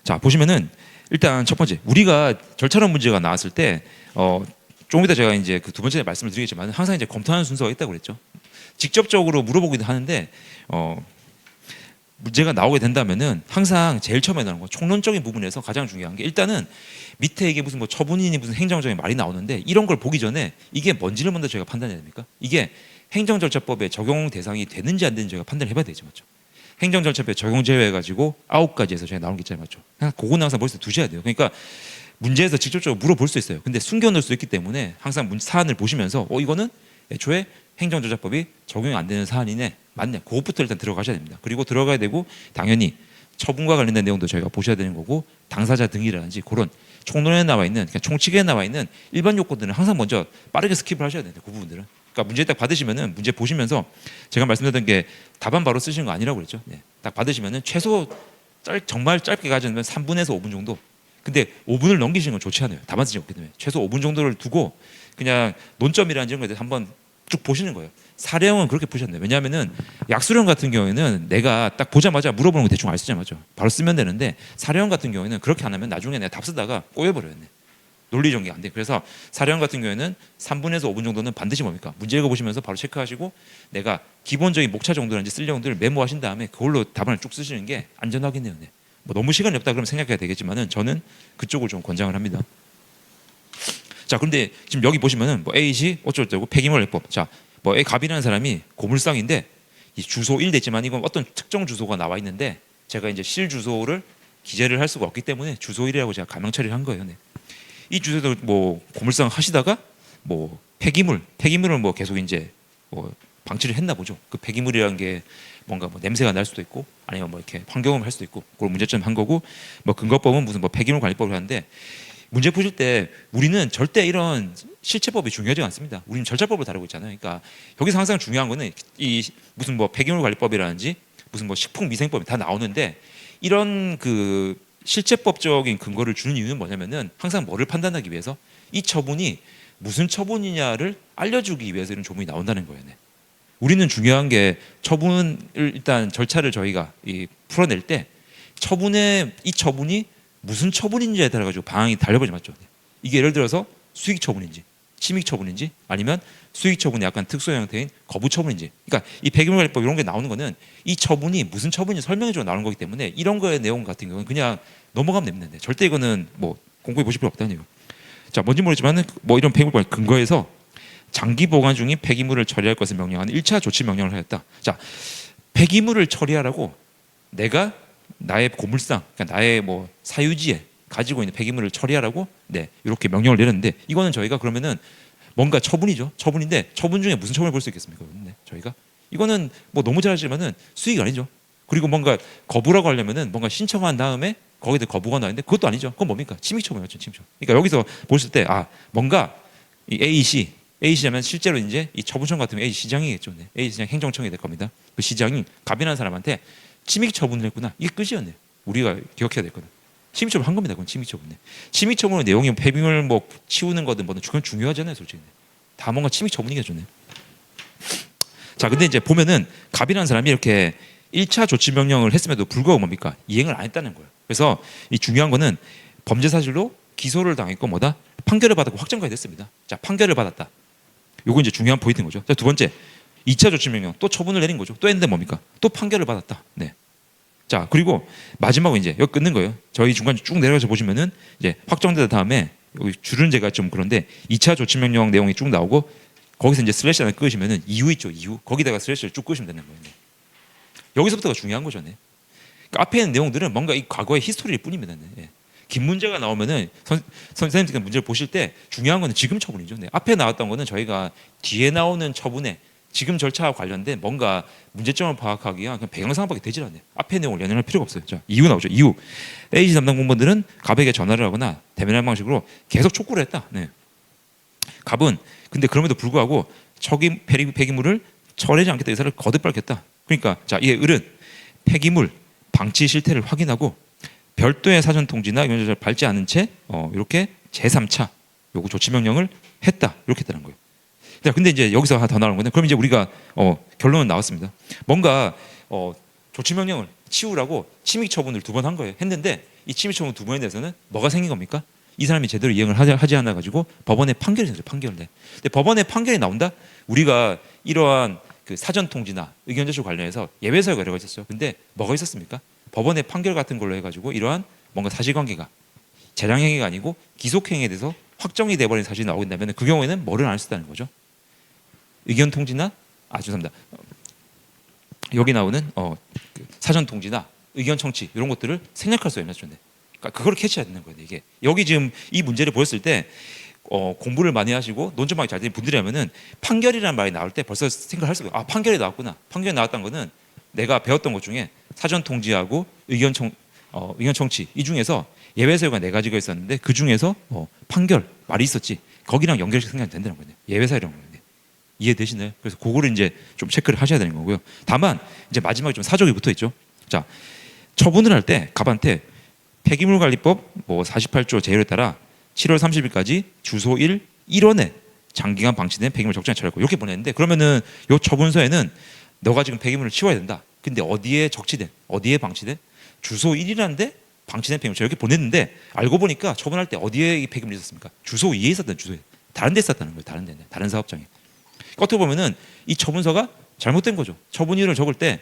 자, 보시면은 일단 첫 번째 우리가 절차론 문제가 나왔을 때 조금 이따 제가 이제 그 두 번째 말씀을 드리겠지만 항상 이제 검토하는 순서가 있다고 그랬죠. 직접적으로 물어보기도 하는데 문제가 나오게 된다면은 항상 제일 처음에 나오는 거 총론적인 부분에서 가장 중요한 게 일단은 밑에 이게 무슨 뭐 처분이니 무슨 행정적인 말이 나오는데 이런 걸 보기 전에 이게 뭔지를 먼저 저희가 판단해야 됩니까? 이게 행정절차법에 적용 대상이 되는지 안 되는지 저희가 판단을 해봐야 되죠, 맞죠? 행정절차법에 적용 제외해가지고 9가지에서 저희가 나온 게 있잖아요, 맞죠? 그거는 항상 머릿속에 두셔야 돼요. 그러니까 문제에서 직접적으로 물어볼 수 있어요. 근데 숨겨놓을 수 있기 때문에 항상 사안을 보시면서 이거는 애초에 행정조작법이 적용이 안 되는 사안이네, 맞네. 그것부터 일단 들어가셔야 됩니다. 그리고 들어가야 되고 당연히 처분과 관련된 내용도 저희가 보셔야 되는 거고 당사자 등이라든지 그런 총론에 나와 있는 그러니까 총칙에 나와 있는 일반 요건들은 항상 먼저 빠르게 스킵을 하셔야 됩니다. 그 부분들은. 그러니까 문제 딱 받으시면은 문제 보시면서 제가 말씀드렸던 게 답안 바로 쓰시는 거 아니라고 그랬죠. 네. 딱 받으시면은 최소 정말 짧게 가지면 3분에서 5분 정도. 근데 5분을 넘기시는 건 좋지 않아요. 답안 쓰지 않기 때문에 최소 5분 정도를 두고 그냥 논점이라는 이런 거에 대해서 한번 쭉 보시는 거예요. 사례형은 그렇게 보셨네요. 왜냐하면은 약수령 같은 경우에는 내가 딱 보자마자 물어보는 거 대충 알 수 있잖아요. 맞죠? 바로 쓰면 되는데 사례형 같은 경우에는 그렇게 안 하면 나중에 내가 답 쓰다가 꼬여버려요. 논리 전개 안 돼. 그래서 사례형 같은 경우에는 3분에서 5분 정도는 반드시 뭡니까? 문제 읽어보시면서 바로 체크하시고 내가 기본적인 목차 정도라든지 쓸 내용들을 메모하신 다음에 그걸로 답안을 쭉 쓰시는 게 안전하겠네요. 네. 뭐 너무 시간이 없다 그러면 생각해야 되겠지만은 저는 그쪽을 좀 권장을 합니다. 자, 그런데 지금 여기 보시면은 뭐 A시 어쩌고저쩌고 폐기물예법. 자, 뭐 A 갑이라는 사람이 고물상인데 이 주소 1대 있지만 이건 어떤 특정 주소가 나와 있는데 제가 이제 실 주소를 기재를 할 수가 없기 때문에 주소 1이라고 제가 가명 처리를 한 거예요. 네. 이 주소도 뭐 고물상 하시다가 뭐 폐기물을 뭐 계속 이제 뭐 방치를 했나 보죠. 그 폐기물이라는 게 뭔가 뭐 냄새가 날 수도 있고 아니면 뭐 이렇게 환경오염을 할 수도 있고 그걸 문제점 한 거고 뭐 근거법은 무슨 뭐 폐기물 관리법을 하는데 문제 푸실 때 우리는 절대 이런 실체법이 중요하지 않습니다. 우리는 절차법을 다루고 있잖아요. 그러니까 여기서 항상 중요한 거는 이 무슨 뭐 폐기물 관리법이라든지 무슨 뭐 식품위생법이 다 나오는데 이런 그 실체법적인 근거를 주는 이유는 뭐냐면은 항상 뭐를 판단하기 위해서 이 처분이 무슨 처분이냐를 알려주기 위해서 이런 조문이 나온다는 거예요. 네. 우리는 중요한 게 처분을 일단 절차를 저희가 풀어낼 때 이 처분이 무슨 처분인지에 따라 가지고 방향이 달려버리지 맞죠. 네. 이게 예를 들어서 수익 처분인지 침익 처분인지 아니면 수익 처분의 약간 특수 형태인 거부 처분인지, 그러니까 이 폐기물관리법 이런 게 나오는 거는 이 처분이 무슨 처분인지 설명해주고 나오는 거기 때문에 이런 거의 내용 같은 경우는 그냥 넘어가면 됩니다. 절대 이거는 뭐 공부해 보실 필요 없다는 얘기예요. 자, 뭔지 모르지만 뭐 이런 폐기물관리 근거에서 장기 보관 중인 폐기물을 처리할 것을 명령하는 1차 조치 명령을 하였다. 자, 폐기물을 처리하라고 내가 나의 고물상, 그러니까 나의 뭐 사유지에 가지고 있는 폐기물을 처리하라고 네 이렇게 명령을 내렸는데, 이거는 저희가 그러면은 뭔가 처분이죠. 처분인데 처분 중에 무슨 처분을 볼 수 있겠습니까? 네, 저희가 이거는 뭐 너무 잘하지만은 수익 아니죠. 그리고 뭔가 거부라고 하려면은 뭔가 신청한 다음에 거기에 거부가 나는데 그것도 아니죠. 그건 뭡니까? 침익 처분이죠, 침익 처분. 그러니까 여기서 보실 때 뭔가 이 A시하면 실제로 이제 이 처분청 같은 A 시장이겠죠. 네. A 시장 행정청이 될 겁니다. 그 시장이 갑인한 사람한테 침익 처분을 했구나. 이게 끝이었네. 우리가 기억해야 될 거는. 침익 처분 한 겁니다. 그건 침익 처분네. 침익 처분의 내용이 폐기물 뭐 치우는 거든 뭐든 그건 중요하잖아요, 솔직히. 다 뭔가 침익 처분이겠죠. 네. 자, 근데 이제 보면은 갑이라는 사람이 이렇게 1차 조치 명령을 했음에도 불구하고 뭡니까? 이행을 안 했다는 거예요. 그래서 이 중요한 거는 범죄 사실로 기소를 당했고 뭐다? 판결을 받았고 확정까지 됐습니다. 자, 판결을 받았다. 요거 이제 중요한 포인트인 거죠. 자, 두 번째. 2차 조치 명령 또 처분을 내린 거죠. 또 했는데 뭡니까? 또 판결을 받았다. 네. 자, 그리고 마지막으로 이제 여기 끊는 거예요. 저희 중간 쭉 내려가서 보시면은 이제 확정된 다음에 여기 줄은 제가 좀 그런데 2차 조치 명령 내용이 쭉 나오고 거기서 이제 슬래시 하나 끄시면은 이유 있죠. 이유. 거기다가 슬래시를 쭉 끄시면 되는 거예요. 네. 여기서부터가 중요한 거죠. 네. 그러니까 앞에 있는 내용들은 뭔가 이 과거의 히스토리일 뿐입니다. 네. 긴 문제가 나오면은 선생님들 문제를 보실 때 중요한 거는 지금 처분이죠. 네. 앞에 나왔던 거는 저희가 뒤에 나오는 처분에 지금 절차와 관련된 뭔가 문제점을 파악하기 위한 그냥 배경상밖에 되질 않네요. 앞에 내용을 연연할 필요가 없어요. 자, 이유 나오죠. 이유. A씨 담당 공무원들은 갑에게 전화를 하거나 대면하는 방식으로 계속 촉구를 했다. 네. 갑은 근데 그럼에도 불구하고 폐기물을 처리하지 않겠다 의사를 거듭 밝혔다. 그러니까 자, 이게 을은 폐기물 방치 실태를 확인하고 별도의 사전 통지나 이런 절차를 밟지 않은 채 이렇게 제3차 요구 조치 명령을 했다. 이렇게 했다는 거예요. 자, 근데 이제 여기서 하나 더 나오는 건데, 그럼 이제 우리가 결론은 나왔습니다. 뭔가 조치 명령을 치우라고 침익 처분을 2번 한 거예요. 했는데 이 침익 처분 2번에 대해서는 뭐가 생긴 겁니까? 이 사람이 제대로 이행을 하지 않아 가지고 법원에 판결이 나죠. 판결을. 근데 법원에 판결이 나온다? 우리가 이러한 그 사전 통지나 의견 제출 관련해서 예외 사유가 여러 가지 있었어요. 근데 뭐가 있었습니까? 법원의 판결 같은 걸로 해가지고 이러한 뭔가 사실관계가 재량행위가 아니고 기속행위에 대해서 확정이 돼버린 사실이 나오긴다면 그 경우에는 뭐를 안 했었다는 거죠? 의견 통지나 죄송합니다. 여기 나오는 사전 통지나 의견 청취 이런 것들을 생략할 수 있는 거죠. 그러니까 그걸 캐치해야 되는 거예요. 이게 여기 지금 이 문제를 보였을 때 공부를 많이 하시고 논점하기 잘 되는 분들이라면은 판결이라는 말이 나올 때 벌써 생각할 수가 있어요. 판결이 나왔구나. 판결이 나왔다는 거는 내가 배웠던 것 중에 사전 통지하고 의견 청취 이 중에서 예외 사유가 4가지가 있었는데 그 중에서 판결 말이 있었지. 거기랑 연결해서 생각이 된다는 거예요. 예외 사유라는 거예요. 이해되시나요? 그래서 그거를 이제 좀 체크를 하셔야 되는 거고요. 다만 이제 마지막에 좀 사족이 붙어 있죠. 자, 처분을 할 때 갑한테 폐기물관리법 뭐 48조 제1에 따라 7월 30일까지 주소 1원에 장기간 방치된 폐기물 적정에 처리하고 이렇게 보냈는데, 그러면은 요 처분서에는 너가 지금 폐기물을 치워야 된다. 근데 어디에 적치된, 어디에 방치된, 주소 1이라는데 방치된 폐기물 이렇게 보냈는데 알고 보니까 처분할 때 어디에 이 폐기물이 있었습니까? 주소 2에 있었던 주소에 다른 데 있었다는 거예요. 다른 데, 다른 사업장에. 어떻게 보면은 이 처분서가 잘못된 거죠. 처분 이유를 적을 때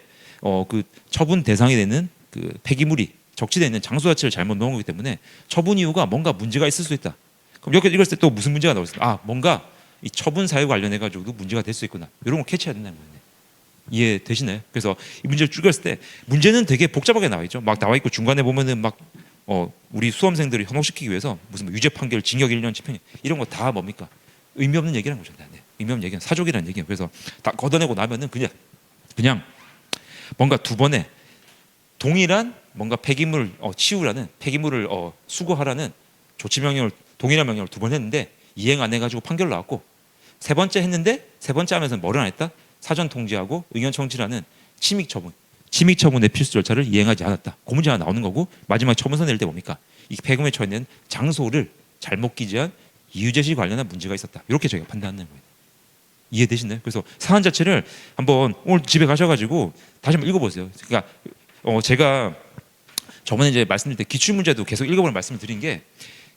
그 처분 대상이 되는 그 폐기물이 적치되어 있는 장소 자체를 잘못 넣은 거기 때문에 처분 이유가 뭔가 문제가 있을 수 있다. 그럼 여기 읽을 때 또 무슨 문제가 나오겠습니까? 뭔가 이 처분 사유 관련해 가지고도 문제가 될 수 있구나. 이런 거 캐치해야 된다는 거예요. 이해되시나요? 그래서 이 문제를 쭉 읽었을 때 문제는 되게 복잡하게 나와 있죠. 막 나와 있고 중간에 보면은 막 우리 수험생들을 현혹시키기 위해서 무슨 유죄 판결, 징역 1년, 집행 이런 거 다 뭡니까? 의미 없는 얘기라는 거죠. 네. 의미 없는 얘기는 사족이라는 얘기예요. 그래서 다 걷어내고 나면은 그냥 뭔가 2번에 동일한 뭔가 폐기물 치우라는 폐기물을 수거하라는 조치 명령을 동일한 명령을 2번 했는데 이행 안 해가지고 판결 나왔고, 3번째 했는데 3번째 하면서 뭐를 안 했다? 사전 통지하고 의견 청취라는 침익 처분의 필수 절차를 이행하지 않았다. 그 문제가 나오는 거고, 마지막 처분서 낼 때 뭡니까? 이 폐기물에 처해 있는 장소를 잘못 기재한 이유 제시 관련한 문제가 있었다. 이렇게 저희가 판단하는 거예요. 이해되시나요? 그래서 사안 자체를 한번 오늘 집에 가셔가지고 다시 한번 읽어보세요. 그러니까 제가 저번에 이제 말씀드릴 때 기출 문제도 계속 읽어보는 말씀을 드린 게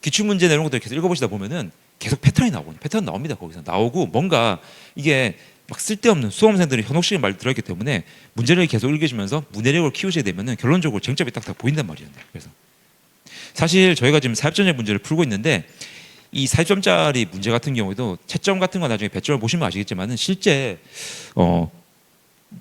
기출 문제 내용 것들 계속 읽어보시다 보면은 계속 패턴이 나오거든요. 패턴 나옵니다. 거기서 나오고 뭔가 이게 막 쓸데없는 수험생들이 현혹적인 말 들어있기 때문에 문제를 계속 읽으시면서 문해력을 키우시게 되면은 결론적으로 쟁점이 딱딱 보인단 말이에요. 그래서 사실 저희가 지금 사회점의 문제를 풀고 있는데 이 4점짜리 문제 같은 경우에도 채점 같은 거 나중에 배점을 보시면 아시겠지만은 실제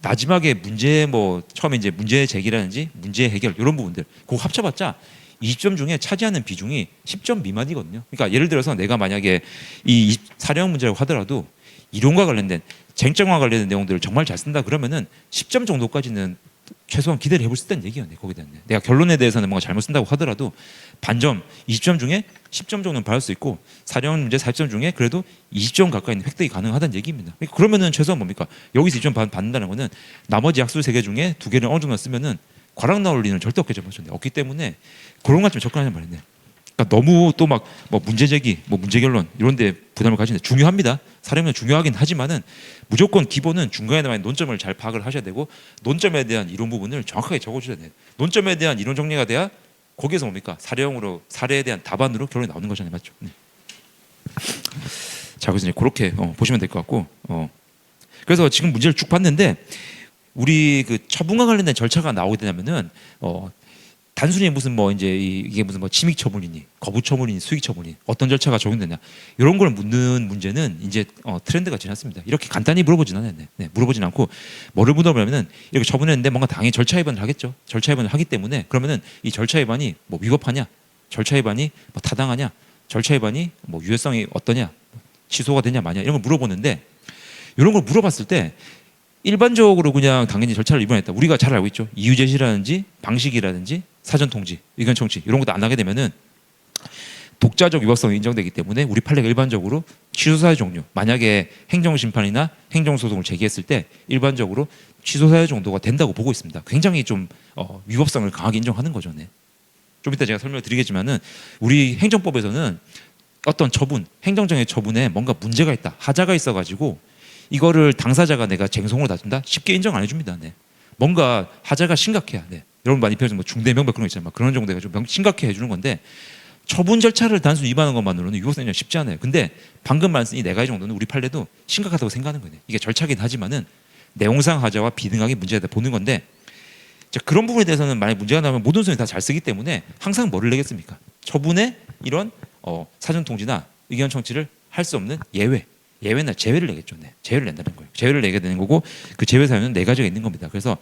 마지막에 문제 뭐 처음에 이제 문제 제기라든지 문제 해결 이런 부분들 그거 합쳐봤자 20점 중에 차지하는 비중이 10점 미만이거든요. 그러니까 예를 들어서 내가 만약에 이 사령 문제라고 하더라도 이론과 관련된 쟁점과 관련된 내용들을 정말 잘 쓴다 그러면은 10점 정도까지는 최소한 기대를 해볼 수 있다는 얘기예요. 거기다 내가 결론에 대해서는 뭔가 잘못 쓴다고 하더라도 반점 20점 중에 10점 정도는 받을 수 있고 사령 문제 40점 중에 그래도 20점 가까이는 획득이 가능하다는 얘기입니다. 그러면은 최소한 뭡니까? 여기서 2점 받는다는 거는 나머지 약수 3개 중에 2개를 어느 정도 쓰면은 과락 나올 리는 절대 없겠죠. 없기 때문에 그런 것 좀 접근하는 말이네. 그러니까 너무 또 막 뭐 문제 제기, 뭐 문제 결론 이런데 부담을 가지는데 중요합니다. 사령은 중요하긴 하지만은 무조건 기본은 중간에 나와 있는 논점을 잘 파악을 하셔야 되고 논점에 대한 이론 부분을 정확하게 적어주셔야 돼요. 논점에 대한 이론 정리가 돼야 거기에서 뭡니까? 사례형으로 사례에 대한 답안으로 결론이 나오는 거잖아요, 맞죠? 네. 자, 그래서 이제 그렇게 보시면 될 것 같고, 그래서 지금 문제를 쭉 봤는데 우리 그 처분과 관련된 절차가 나오게 되냐면은 단순히 무슨 뭐 이제 이게 무슨 뭐 침익 처분이니 거부 처분이니 수익 처분이니 어떤 절차가 적용되냐 이런 걸 묻는 문제는 이제 트렌드가 지났습니다. 이렇게 간단히 물어보진 않아요. 네, 물어보진 않고 뭐를 물어보냐면은 이렇게 처분했는데 뭔가 당연히 절차 위반을 하겠죠. 절차 위반을 하기 때문에 그러면은 이 절차 위반이 뭐 위법하냐, 절차 위반이 뭐 타당하냐, 절차 위반이 뭐 유효성이 어떠냐, 취소가 되냐 마냐 이런 걸 물어보는데 이런 걸 물어봤을 때 일반적으로 그냥 당연히 절차를 위반했다. 우리가 잘 알고 있죠. 이유 제시라든지 방식이라든지 사전 통지, 의견 청취 이런 것도 안 하게 되면은 독자적 위법성이 인정되기 때문에 우리 판례가 일반적으로 취소 사유 종류, 만약에 행정 심판이나 행정 소송을 제기했을 때 일반적으로 취소 사유 정도가 된다고 보고 있습니다. 굉장히 좀 위법성을 강하게 인정하는 거죠. 네. 좀 이따 제가 설명을 드리겠지만은 우리 행정법에서는 어떤 처분, 행정정의 처분에 뭔가 문제가 있다, 하자가 있어가지고 이거를 당사자가 내가 쟁송으로 다툰다 쉽게 인정 안 해줍니다. 네. 뭔가 하자가 심각해야. 네. 여러분 많이 표현 뭐 중대 명백 그런 거 있잖아요. 그런 정도가 좀 심각해 해주는 건데 처분 절차를 단순히 위반하는 것만으로는 유효성 인정 쉽지 않아요. 근데 방금 말씀 이 4가지 정도는 우리 판례도 심각하다고 생각하는 거예요. 이게 절차긴 하지만은 내용상 하자와 비등하게 문제가 보는 건데 자, 그런 부분에 대해서는 만약 문제가 나면 모든 소리 다 잘 쓰기 때문에 항상 뭐를 내겠습니까? 처분에 이런 사전 통지나 의견 청취를 할 수 없는 예외나 제외를 내겠죠. 네. 제외를 낸다는 거예요. 제외를 내게 되는 거고 그 제외 사유는 4가지가 있는 겁니다. 그래서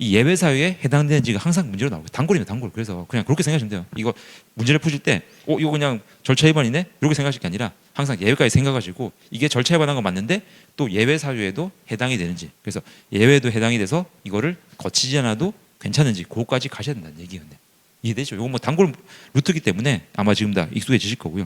이 예외 사유에 해당되는지가 항상 문제로 나오고 단골입니다. 단골. 그래서 그냥 그렇게 생각하시면 돼요. 이거 문제를 푸실 때 이거 그냥 절차 위반이네? 이렇게 생각하실 게 아니라 항상 예외까지 생각하시고 이게 절차 위반한 건 맞는데 또 예외 사유에도 해당이 되는지 그래서 예외도 해당이 돼서 이거를 거치지 않아도 괜찮은지 그거까지 가셔야 된다는 얘기예요. 이해되죠? 이건 뭐 단골 루트이기 때문에 아마 지금 다 익숙해지실 거고요.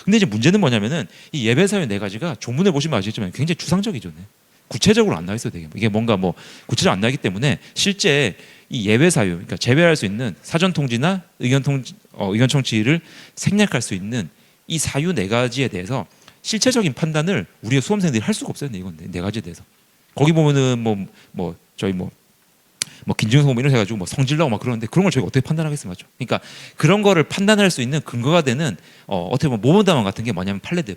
근데 이제 문제는 뭐냐면은 이 예외 사유 4가지가 조문에 보시면 아시겠지만 굉장히 추상적이죠. 네. 구체적으로 안 나와 있어요. 되게 이게 뭔가 뭐 구체적으로 안 나기 때문에 실제 이 예외 사유, 그러니까 제외할 수 있는 사전 통지나 의견 청취를 생략할 수 있는 이 사유 4가지에 대해서 실체적인 판단을 우리가 수험생들이 할 수가 없어요. 이건 4가지에 대해서 거기 보면은 저희 긴증소음 이런 거 해가지고 뭐 성질나고 막 그러는데 그런 걸 저희가 어떻게 판단하겠습니까? 그러니까 그런 거를 판단할 수 있는 근거가 되는 어떻게 보면 모범답안 같은 게 뭐냐면 판례돼요.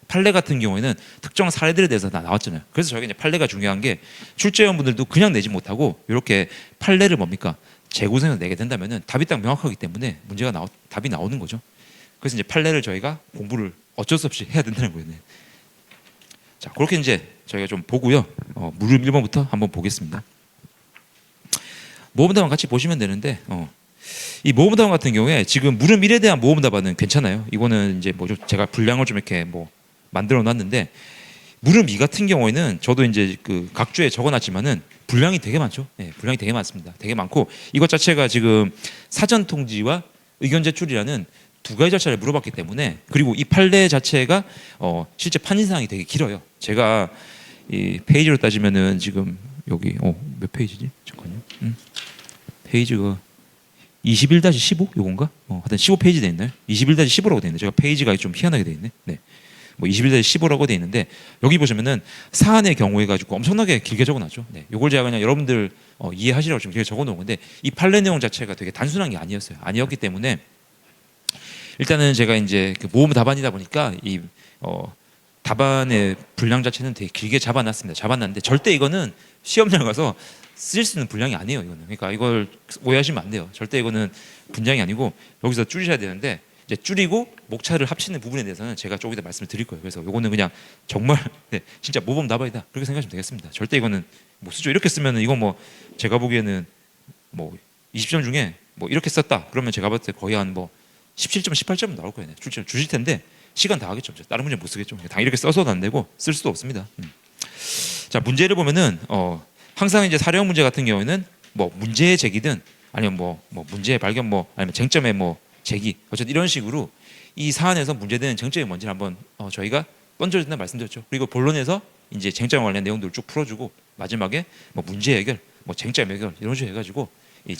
판례 같은 경우에는 특정 사례들에 대해서 다 나왔잖아요. 그래서 저희가 이제 판례가 중요한 게 출제위원분들도 그냥 내지 못하고 이렇게 판례를 뭡니까 재구성해서 내게 된다면은 답이 딱 명확하기 때문에 답이 나오는 거죠. 그래서 이제 판례를 저희가 공부를 어쩔 수 없이 해야 된다는 거예요. 네. 자, 그렇게 이제 저희가 좀 보고요. 물음 1번부터 한번 보겠습니다. 모범답안 같이 보시면 되는데 이 모범답안 같은 경우에 지금 물음 1에 대한 모범답안은 괜찮아요. 이거는 이제 제가 분량을 좀 이렇게 만들어 놨는데 물음 2 같은 경우에는 저도 이제 그 각주에 적어놨지만은 분량이 되게 많죠. 네, 분량이 되게 많습니다. 되게 많고 이것 자체가 지금 사전 통지와 의견 제출이라는 2가지 절차를 물어봤기 때문에 그리고 이 판례 자체가 실제 판인 사항이 되게 길어요. 제가 이 페이지로 따지면은 지금 여기 몇 페이지지? 잠깐요. 페이지가 21-15 요건가? 하여튼 15페이지 돼 있나요? 21-15라고 돼 있네. 제가 페이지가 좀 희한하게 돼 있네. 네. 뭐 21-15라고 돼 있는데 여기 보시면은 사안의 경우에 가지고 엄청나게 길게 적어놨죠. 네. 요걸 제가 그냥 여러분들 이해하시라고 좀 길게 적어놓은 건데 이 판례 내용 자체가 되게 단순한 게 아니었어요. 아니었기 때문에 일단은 제가 이제 그 모험 답안이다 보니까 이 답안의 분량 자체는 되게 길게 잡아놨습니다. 잡아놨는데 절대 이거는 시험장 가서 쓸 수 있는 분량이 아니에요. 이거는 그러니까 이걸 오해하시면 안 돼요. 절대 이거는 분량이 아니고 여기서 줄이셔야 되는데 이제 줄이고 목차를 합치는 부분에 대해서는 제가 조금 이따 말씀을 드릴 거예요. 그래서 이거는 그냥 정말 네, 진짜 모범 답안이다 그렇게 생각하시면 되겠습니다. 절대 이거는 뭐 수조 이렇게 쓰면은 이거 뭐 제가 보기에는 뭐 20점 중에 뭐 이렇게 썼다 그러면 제가 봤을 때 거의 한 뭐 17점, 18점 나올 거예요. 주실 텐데 시간 다 하겠죠. 다른 문제 못 쓰겠죠. 다 이렇게 써서도 안 되고 쓸 수도 없습니다. 자 문제를 보면은 항상 이제 사례형 문제 같은 경우에는 뭐 문제의 제기든 아니면 뭐 문제의 발견 뭐 아니면 쟁점의 뭐 제기 어쨌든 이런 식으로 이 사안에서 문제되는 쟁점이 뭔지를 한번 저희가 던져준다 말씀드렸죠. 그리고 본론에서 이제 쟁점 관련 내용들을 쭉 풀어주고 마지막에 뭐 문제 해결, 뭐 쟁점 해결 이런 식으로 해가지고 이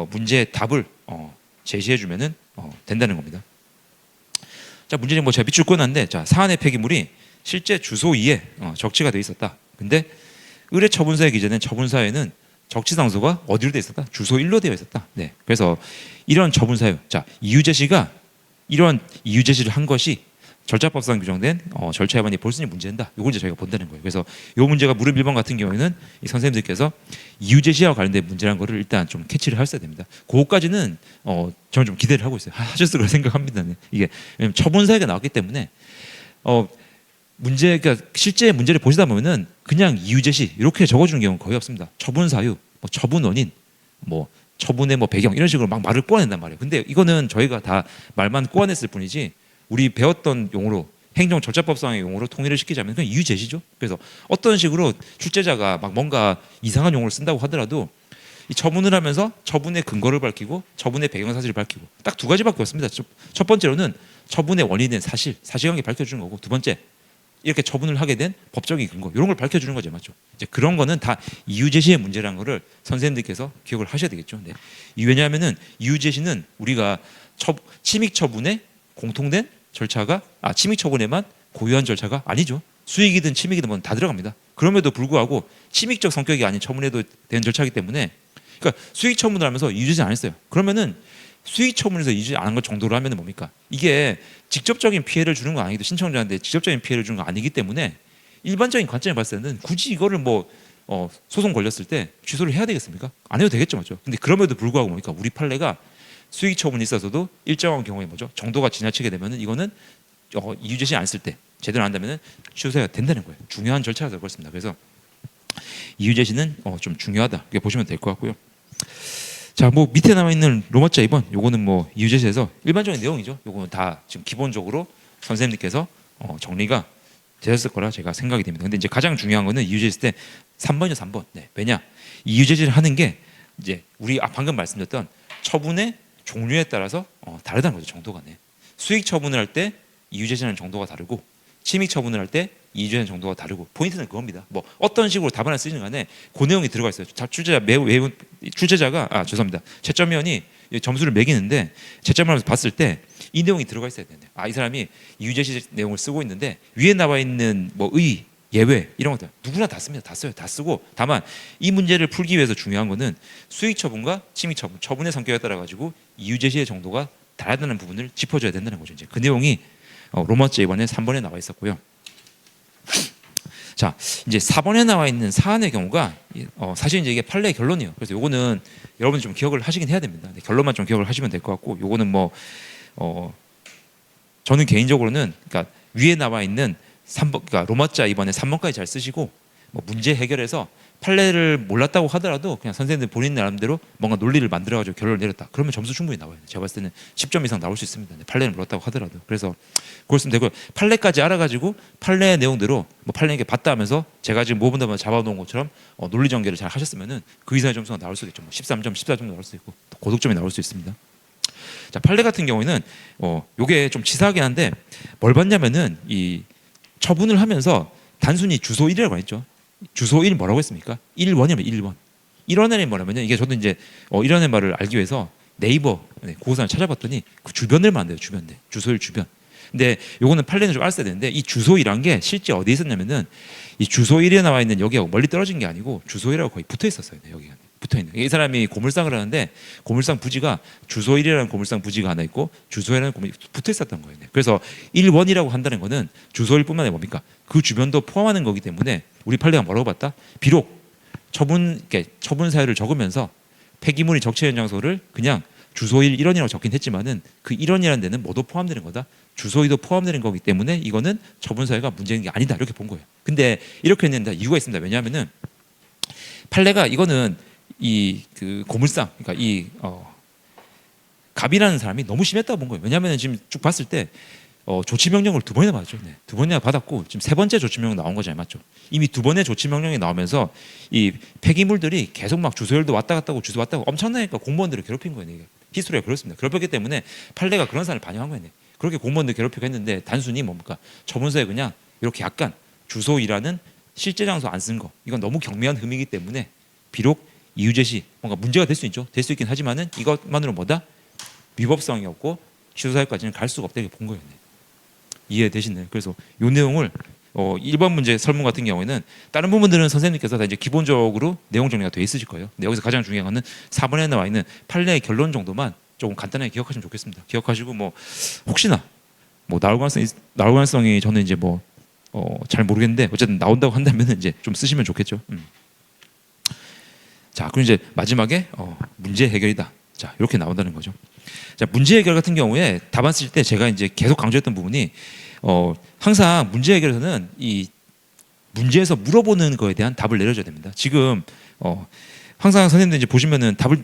문제의 답을 제시해주면은 된다는 겁니다. 자 문제는 뭐 제가 밑줄 꺼놨는데 자 사안의 폐기물이 실제 주소 2에 적치가 돼 있었다. 근데 의뢰 처분서에 기재된 처분사에는 적치 장소가 어디로 되어 있었다? 주소 1로 되어 있었다. 네. 그래서 이런 처분사유, 자 이유 제시가 이런 이유 제시를 한 것이 절차법상 규정된 절차 위반이 볼 수 있는 문제된다. 이걸 이제 저희가 본다는 거예요. 그래서 이 문제가 무릎 1번 같은 경우에는 이 선생님들께서 이유 제시와 관련된 문제라는 거를 일단 좀 캐치를 하셔야 됩니다. 그거까지는 저는 좀 기대를 하고 있어요. 하셨을 거라 생각합니다. 네. 이게 왜냐면 처분사유가 나왔기 때문에 그러니까 실제 문제를 보시다 보면은 그냥 이유 제시 이렇게 적어주는 경우는 거의 없습니다. 처분 사유, 뭐 처분 원인, 뭐 처분의 뭐 배경 이런 식으로 막 말을 꼬아낸단 말이에요. 근데 이거는 저희가 다 말만 꼬아냈을 뿐이지 우리 배웠던 용어로 행정 절차법상의 용어로 통일을 시키자면 그냥 이유 제시죠. 그래서 어떤 식으로 출제자가 막 뭔가 이상한 용어를 쓴다고 하더라도 이 처분을 하면서 처분의 근거를 밝히고 처분의 배경 사실을 밝히고 딱 두 가지밖에 없습니다. 첫 번째로는 처분의 원인인 사실관계 밝혀주는 거고 두 번째 이렇게 처분을 하게 된 법적인 근거 이런 걸 밝혀주는 거죠, 맞죠? 이제 그런 거는 다 이유 제시의 문제라는 거를 선생님들께서 기억을 하셔야 되겠죠. 네. 왜냐하면은 이유 제시는 우리가 침익 처분에 공통된 절차가 침익 처분에만 고유한 절차가 아니죠. 수익이든 침익이든 다 들어갑니다. 그럼에도 불구하고 침익적 성격이 아닌 처분에도 되는 절차이기 때문에 그러니까 수익 처분을 하면서 이유 제시 안 했어요. 그러면은 수익 처분에서 이유 제시 안 한 것 정도로 하면은 뭡니까? 이게 직접적인 피해를 주는 건 아니기도 신청자한테 직접적인 피해를 주는 건 아니기 때문에 일반적인 관점에 봤을 때는 굳이 이거를 뭐 소송 걸렸을 때 취소를 해야 되겠습니까? 안 해도 되겠죠, 맞죠? 근데 그럼에도 불구하고 뭡니까? 우리 판례가 수익 처분이 있어서도 일정한 경우에 뭐죠? 정도가 지나치게 되면은 이거는 이유 제시 안 했을 때 제대로 안 한다면은 취소해야 된다는 거예요. 중요한 절차라서 그렇습니다. 그래서 이유 제시는 좀 중요하다. 이렇게 보시면 될 것 같고요. 자, 뭐 밑에 남아 있는 로마자 2번 요거는 뭐 이유 제시에서 일반적인 내용이죠. 요거는 다 지금 기본적으로 선생님께서 정리가 되었을 거라 제가 생각이 됩니다. 근데 이제 가장 중요한 거는 이유 제시 때 3번이죠, 3번. 네. 왜냐? 이유 제시를 하는 게 이제 우리 방금 말씀드렸던 처분의 종류에 따라서 다르다는 거죠. 정도가. 네. 수익 처분을 할 때 이유 제시하는 정도가 다르고 침익 처분을 할 때 이유 제시하는 정도가 다르고 포인트는 그겁니다. 뭐 어떤 식으로 답안을 쓰는 간에 그 내용이 들어가 있어요. 출제자가 죄송합니다. 채점위원이 점수를 매기는데 채점을 하면서 봤을 때 이 내용이 들어가 있어야 되는데 이 사람이 이유 제시 내용을 쓰고 있는데 위에 나와 있는 뭐 의 예외 이런 것들 누구나 다 씁니다. 다 써요. 다 쓰고 다만 이 문제를 풀기 위해서 중요한 거는 수익 처분과 침익 처분, 처분의 성격에 따라 가지고 이유 제시의 정도가 다르다는 부분을 짚어줘야 된다는 거죠. 이제 그 내용이 로마자 2번에 3번에 나와 있었고요. 자, 이제 4번에 나와 있는 사안의 경우가 사실 이제 이게 판례의 결론이에요. 그래서 요거는 여러분이 좀 기억을 하시긴 해야 됩니다. 결론만 좀 기억을 하시면 될 것 같고, 요거는 뭐 저는 개인적으로는 그러니까 위에 나와 있는 3번, 그러니까 로마자 2번에 3번까지 잘 쓰시고 뭐 문제 해결해서 판례를 몰랐다고 하더라도 그냥 선생님들 본인 나름대로 뭔가 논리를 만들어가지고 결론을 내렸다. 그러면 점수 충분히 나와요. 제가 봤을 때는 10점 이상 나올 수 있습니다. 판례를 몰랐다고 하더라도. 그래서 그걸 쓰면 되고 판례까지 알아가지고 판례 내용대로 뭐 판례에게 봤다 하면서 제가 지금 모범답안 잡아놓은 것처럼 논리 전개를 잘 하셨으면은 그 이상의 점수가 나올 수도 있죠. 뭐 13점, 14점 나올 수 있고 또 고득점이 나올 수 있습니다. 자, 판례 같은 경우에는 요게 좀 치사하긴 한데 뭘 봤냐면은 이 처분을 하면서 단순히 주소 1이라고 했죠. 주소 1 뭐라고 했습니까? 1원이면 1원. 1원이 뭐냐면요. 이게 저도 이제 1원의 말을 알기 위해서 네이버 고고사를 찾아봤더니 그 주변을 만들어요. 주변대 주소일 주변. 근데 요거는 판례는 좀 알아야 되는데 이 주소이란 게 실제 어디에 있었냐면은 이 주소일에 나와 있는 여기하고 멀리 떨어진 게 아니고 주소일하고 거의 붙어 있었어요. 여기가 붙어 있는. 이 사람이 고물상을 하는데 고물상 부지가 주소일이라는 고물상 부지가 하나 있고 주소일이라는 고물이 붙어 있었던 거예요. 그래서 1원이라고 한다는 거는 주소일뿐만 아니라 뭡니까? 그 주변도 포함하는 거기 때문에 우리 판례가 뭐라고 봤다? 비록 처분 사유를 적으면서 폐기물이 적체된 장소를 그냥 주소일 1원이라고 적긴 했지만은 그 1원이라는 데는 뭐도 포함되는 거다. 주소일도 포함되는 거기 때문에 이거는 처분 사유가 문제인 게 아니다. 이렇게 본 거예요. 근데 이렇게 했는데 이유가 있습니다. 왜냐하면은 판례가 이거는 이 그 고물상 그러니까 이 갑이라는 사람이 너무 심했다고 본 거예요. 왜냐하면 지금 쭉 봤을 때 조치 명령을 2번이나 받았죠. 네. 2번이나 받았고 지금 3번째 조치 명령 나온 거잖아요, 맞죠? 이미 2번의 조치 명령이 나오면서 이 폐기물들이 계속 막 주소일도 왔다 갔다 하고 주소 왔다 가고 엄청나니까 공무원들을 괴롭힌 거예요. 이게 히스토리가 그렇습니다. 괴롭혔기 때문에 판례가 그런 사람을 반영한 거예요. 그렇게 공무원들 괴롭히고 했는데 단순히 뭡니까? 처분서에 그냥 이렇게 약간 주소일하는 실제 장소 안 쓴 거 이건 너무 경미한 흠이기 때문에 비록 이유 제시 뭔가 문제가 될 수 있죠. 될 수 있긴 하지만은 이것만으로 뭐다? 위법성이 없고 취소사유까지는 갈 수가 없다 이렇게 본 거예요. 이해되시나요? 그래서 이 내용을 1번 문제 설문 같은 경우에는 다른 부분들은 선생님께서 다 이제 기본적으로 내용 정리가 돼 있으실 거예요. 근데 여기서 가장 중요한 거는 4번에 나와 있는 판례의 결론 정도만 조금 간단하게 기억하시면 좋겠습니다. 기억하시고 뭐 혹시나 뭐 나올 가능성이 저는 이제 뭐 잘 모르겠는데 어쨌든 나온다고 한다면 이제 좀 쓰시면 좋겠죠. 자, 그럼 이제 마지막에 문제 해결이다. 자, 이렇게 나온다는 거죠. 자, 문제 해결 같은 경우에 답안 쓸 때 제가 이제 계속 강조했던 부분이 항상 문제 해결에서는 이 문제에서 물어보는 거에 대한 답을 내려줘야 됩니다. 지금 항상 선생님들 이제 보시면은 답을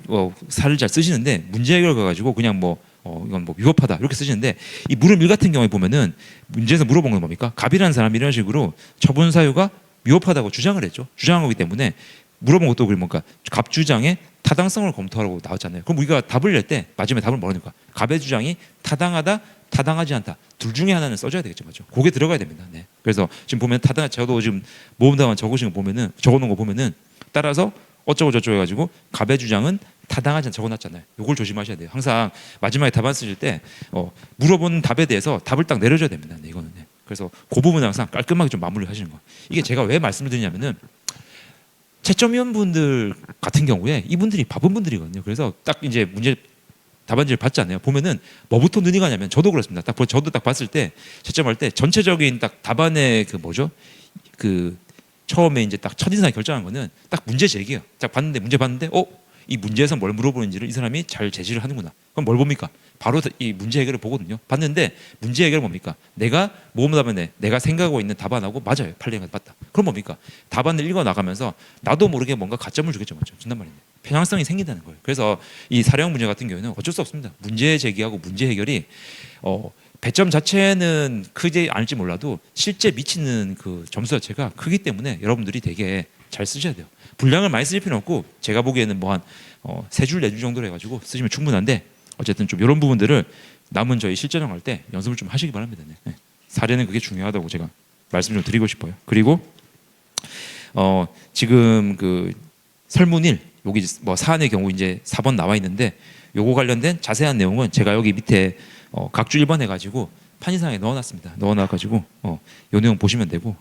사를 잘 쓰시는데 문제 해결 가가지고 그냥 이건 뭐 위법하다 이렇게 쓰시는데 이 물음 1 같은 경우에 보면은 문제에서 물어본 건 뭡니까? 갑이라는 사람이 이런 식으로 처분 사유가 위법하다고 주장을 했죠. 주장한 거기 때문에 물어본 것도 뭡니까? 갑 주장의 타당성을 검토하라고 나왔잖아요. 그럼 우리가 답을 낼 때 마지막에 답을 뭐라 합니까? 갑의 주장이 타당하다, 타당하지 않다. 둘 중에 하나는 써줘야 되겠죠, 맞죠? 그게 들어가야 됩니다. 네. 그래서 지금 보면 저도 지금 모험담안 적어놓은 거 보면은 따라서 어쩌고 저쩌고 해가지고 갑의 주장은 타당하지 않다 적어놨잖아요. 이걸 조심하셔야 돼요. 항상 마지막에 답안 쓰실 때 물어본 답에 대해서 답을 딱 내려줘야 됩니다. 네, 이거는. 네. 그래서 그 부분은 항상 깔끔하게 좀 마무리를 하시는 거. 이게 제가 왜 말씀을 드리냐면은 채점위원분들 같은 경우에 이분들이 바쁜 분들이거든요. 그래서 딱 이제 문제 답안지를 받잖아요. 보면은 뭐부터 눈이 가냐면 저도 그렇습니다. 저도 딱 봤을 때 채점할 때 전체적인 딱 답안의 그 처음에 이제 딱 첫인상에 결정한 거는 딱 문제 제기예요. 딱 문제 봤는데 이 문제에서 뭘 물어보는지를 이 사람이 잘 제시를 하는구나. 그럼 뭘 봅니까? 바로 이 문제 해결을 보거든요. 봤는데 문제 해결은 뭡니까? 내가 모험답안에 내가 생각하고 있는 답안하고 맞아요. 판례가 맞다. 그럼 뭡니까? 답안을 읽어 나가면서 나도 모르게 뭔가 가점을 주겠죠, 맞죠? 준단 말입니다. 편향성이 생긴다는 거예요. 그래서 이 사례형 문제 같은 경우에는 어쩔 수 없습니다. 문제 제기하고 문제 해결이 배점 자체는 크지 않을지 몰라도 실제 미치는 그 점수 자체가 크기 때문에 여러분들이 되게 잘 쓰셔야 돼요. 분량을 많이 쓸 필요는 없고 제가 보기에는 뭐 한 3줄 4줄 정도로 해가지고 쓰시면 충분한데 어쨌든 좀 이런 부분들을 남은 저희 실전형 할 때 연습을 좀 하시기 바랍니다. 네. 사례는 그게 중요하다고 제가 말씀 좀 드리고 싶어요. 그리고 지금 그 설문일 여기 뭐 사안의 경우 이제 4번 나와 있는데 요거 관련된 자세한 내용은 제가 여기 밑에 각주 1번 해가지고 판시상에 넣어놨습니다. 넣어놔가지고 요 내용 보시면 되고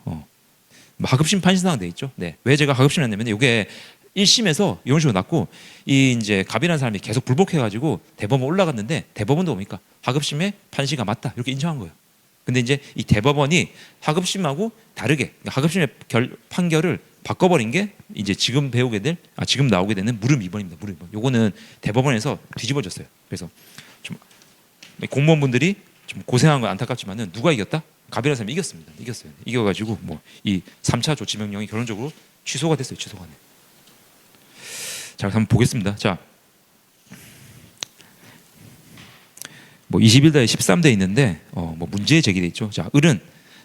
하급심 판시상 돼 있죠. 네. 왜 제가 하급심을 했냐면 이게 1심에서 이런 식으로 났고 이 이제 갑이라는 사람이 계속 불복해가지고 대법원 올라갔는데 대법원도 뭡니까? 하급심의 판시가 맞다 이렇게 인정한 거예요. 근데 이제 이 대법원이 하급심하고 다르게 하급심의 판결을 바꿔버린 게 이제 지금 지금 나오게 되는 물음 2번입니다. 물음 2번. 요거는 대법원에서 뒤집어졌어요. 그래서 좀 공무원분들이 좀 고생한 건 안타깝지만은 누가 이겼다? 갑이라는 사람이 이겼습니다. 이겨가지고 뭐 이 3차 조치 명령이 결론적으로 취소가 됐어요. 취소가. 자, 한번 보겠습니다. 자, 뭐 21대 13대 있는데 뭐 문제 제기돼 있죠. 자, 을은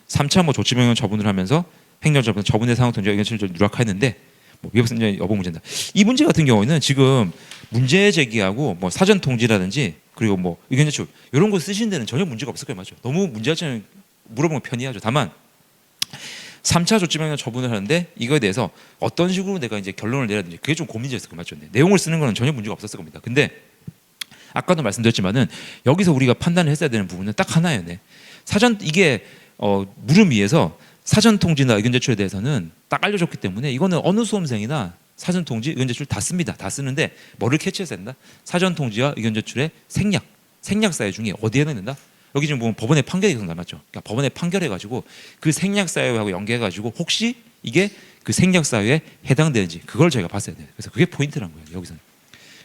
3차 뭐 조치 명령 처분을 하면서 행정처분 처분의 상황 통제 의견 실질 누락하였는데 뭐 위법성 여부 문제다. 이 문제 같은 경우에는 지금 문제 제기하고 뭐 사전 통지라든지 그리고 뭐 의견 제출 이런 거 쓰신 데는 전혀 문제가 없을 거예요, 맞죠? 너무 문제 자체는 물어보면 편리하죠. 다만 3차 조치명령 처분을 하는데 이거에 대해서 어떤 식으로 내가 이제 결론을 내려야 되는지 그게 좀 고민이 됐을 거예요, 맞죠? 내용을 쓰는 거는 전혀 문제가 없었을 겁니다. 근데 아까도 말씀드렸지만은 여기서 우리가 판단을 했어야 되는 부분은 딱 하나예요. 네. 사전 이게 물음 위에서 사전 통지나 의견 제출에 대해서는 딱 알려줬기 때문에 이거는 어느 수험생이나 사전 통지, 의견 제출 다 씁니다. 다 쓰는데 뭐를 캐치해서 된다? 사전 통지와 의견 제출의 생략 사유 중에 어디에 해당된다? 여기 지금 보면 법원의 판결이 계속 남았죠. 그러니까 법원의 판결해 가지고 그 생략 사유하고 연계해 가지고 혹시 이게 그 생략 사유에 해당되는지 그걸 저희가 봤어야 돼요. 그래서 그게 포인트란 거예요. 여기서는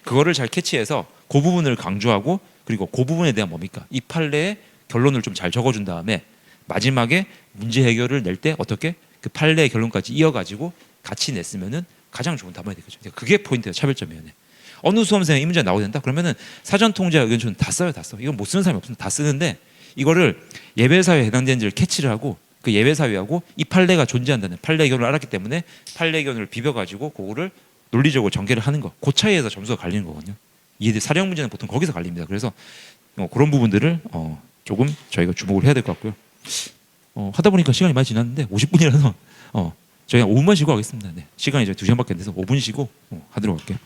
그거를 잘 캐치해서 그 부분을 강조하고 그리고 그 부분에 대한 뭡니까? 이 판례의 결론을 좀 잘 적어준 다음에 마지막에 문제 해결을 낼 때 어떻게 그 판례의 결론까지 이어가지고 같이 냈으면은 가장 좋은 답안이 되겠죠. 그게 포인트예요. 차별점이에요. 네. 어느 수험생이 이 문제 나오게 된다? 그러면은 사전 통지와 의견 제출은 다 써요. 다 써. 이건 못 쓰는 사람이 없으면 다 쓰는데 이거를 예외 사유에 해당되는지를 캐치를 하고 그 예외 사유하고 이 판례가 존재한다는 판례 결론을 알았기 때문에 판례 결론을 비벼가지고 그거를 논리적으로 전개를 하는 거. 그 차이에서 점수가 갈리는 거거든요. 이게 사령 문제는 보통 거기서 갈립니다. 그래서 그런 부분들을 조금 저희가 주목을 해야 될 것 같고요. 하다 보니까 시간이 많이 지났는데 50분이라서 저희가 5분만 쉬고 하겠습니다. 네. 시간이 이제 2시간밖에 안 돼서 5분 쉬고 하도록 할게요.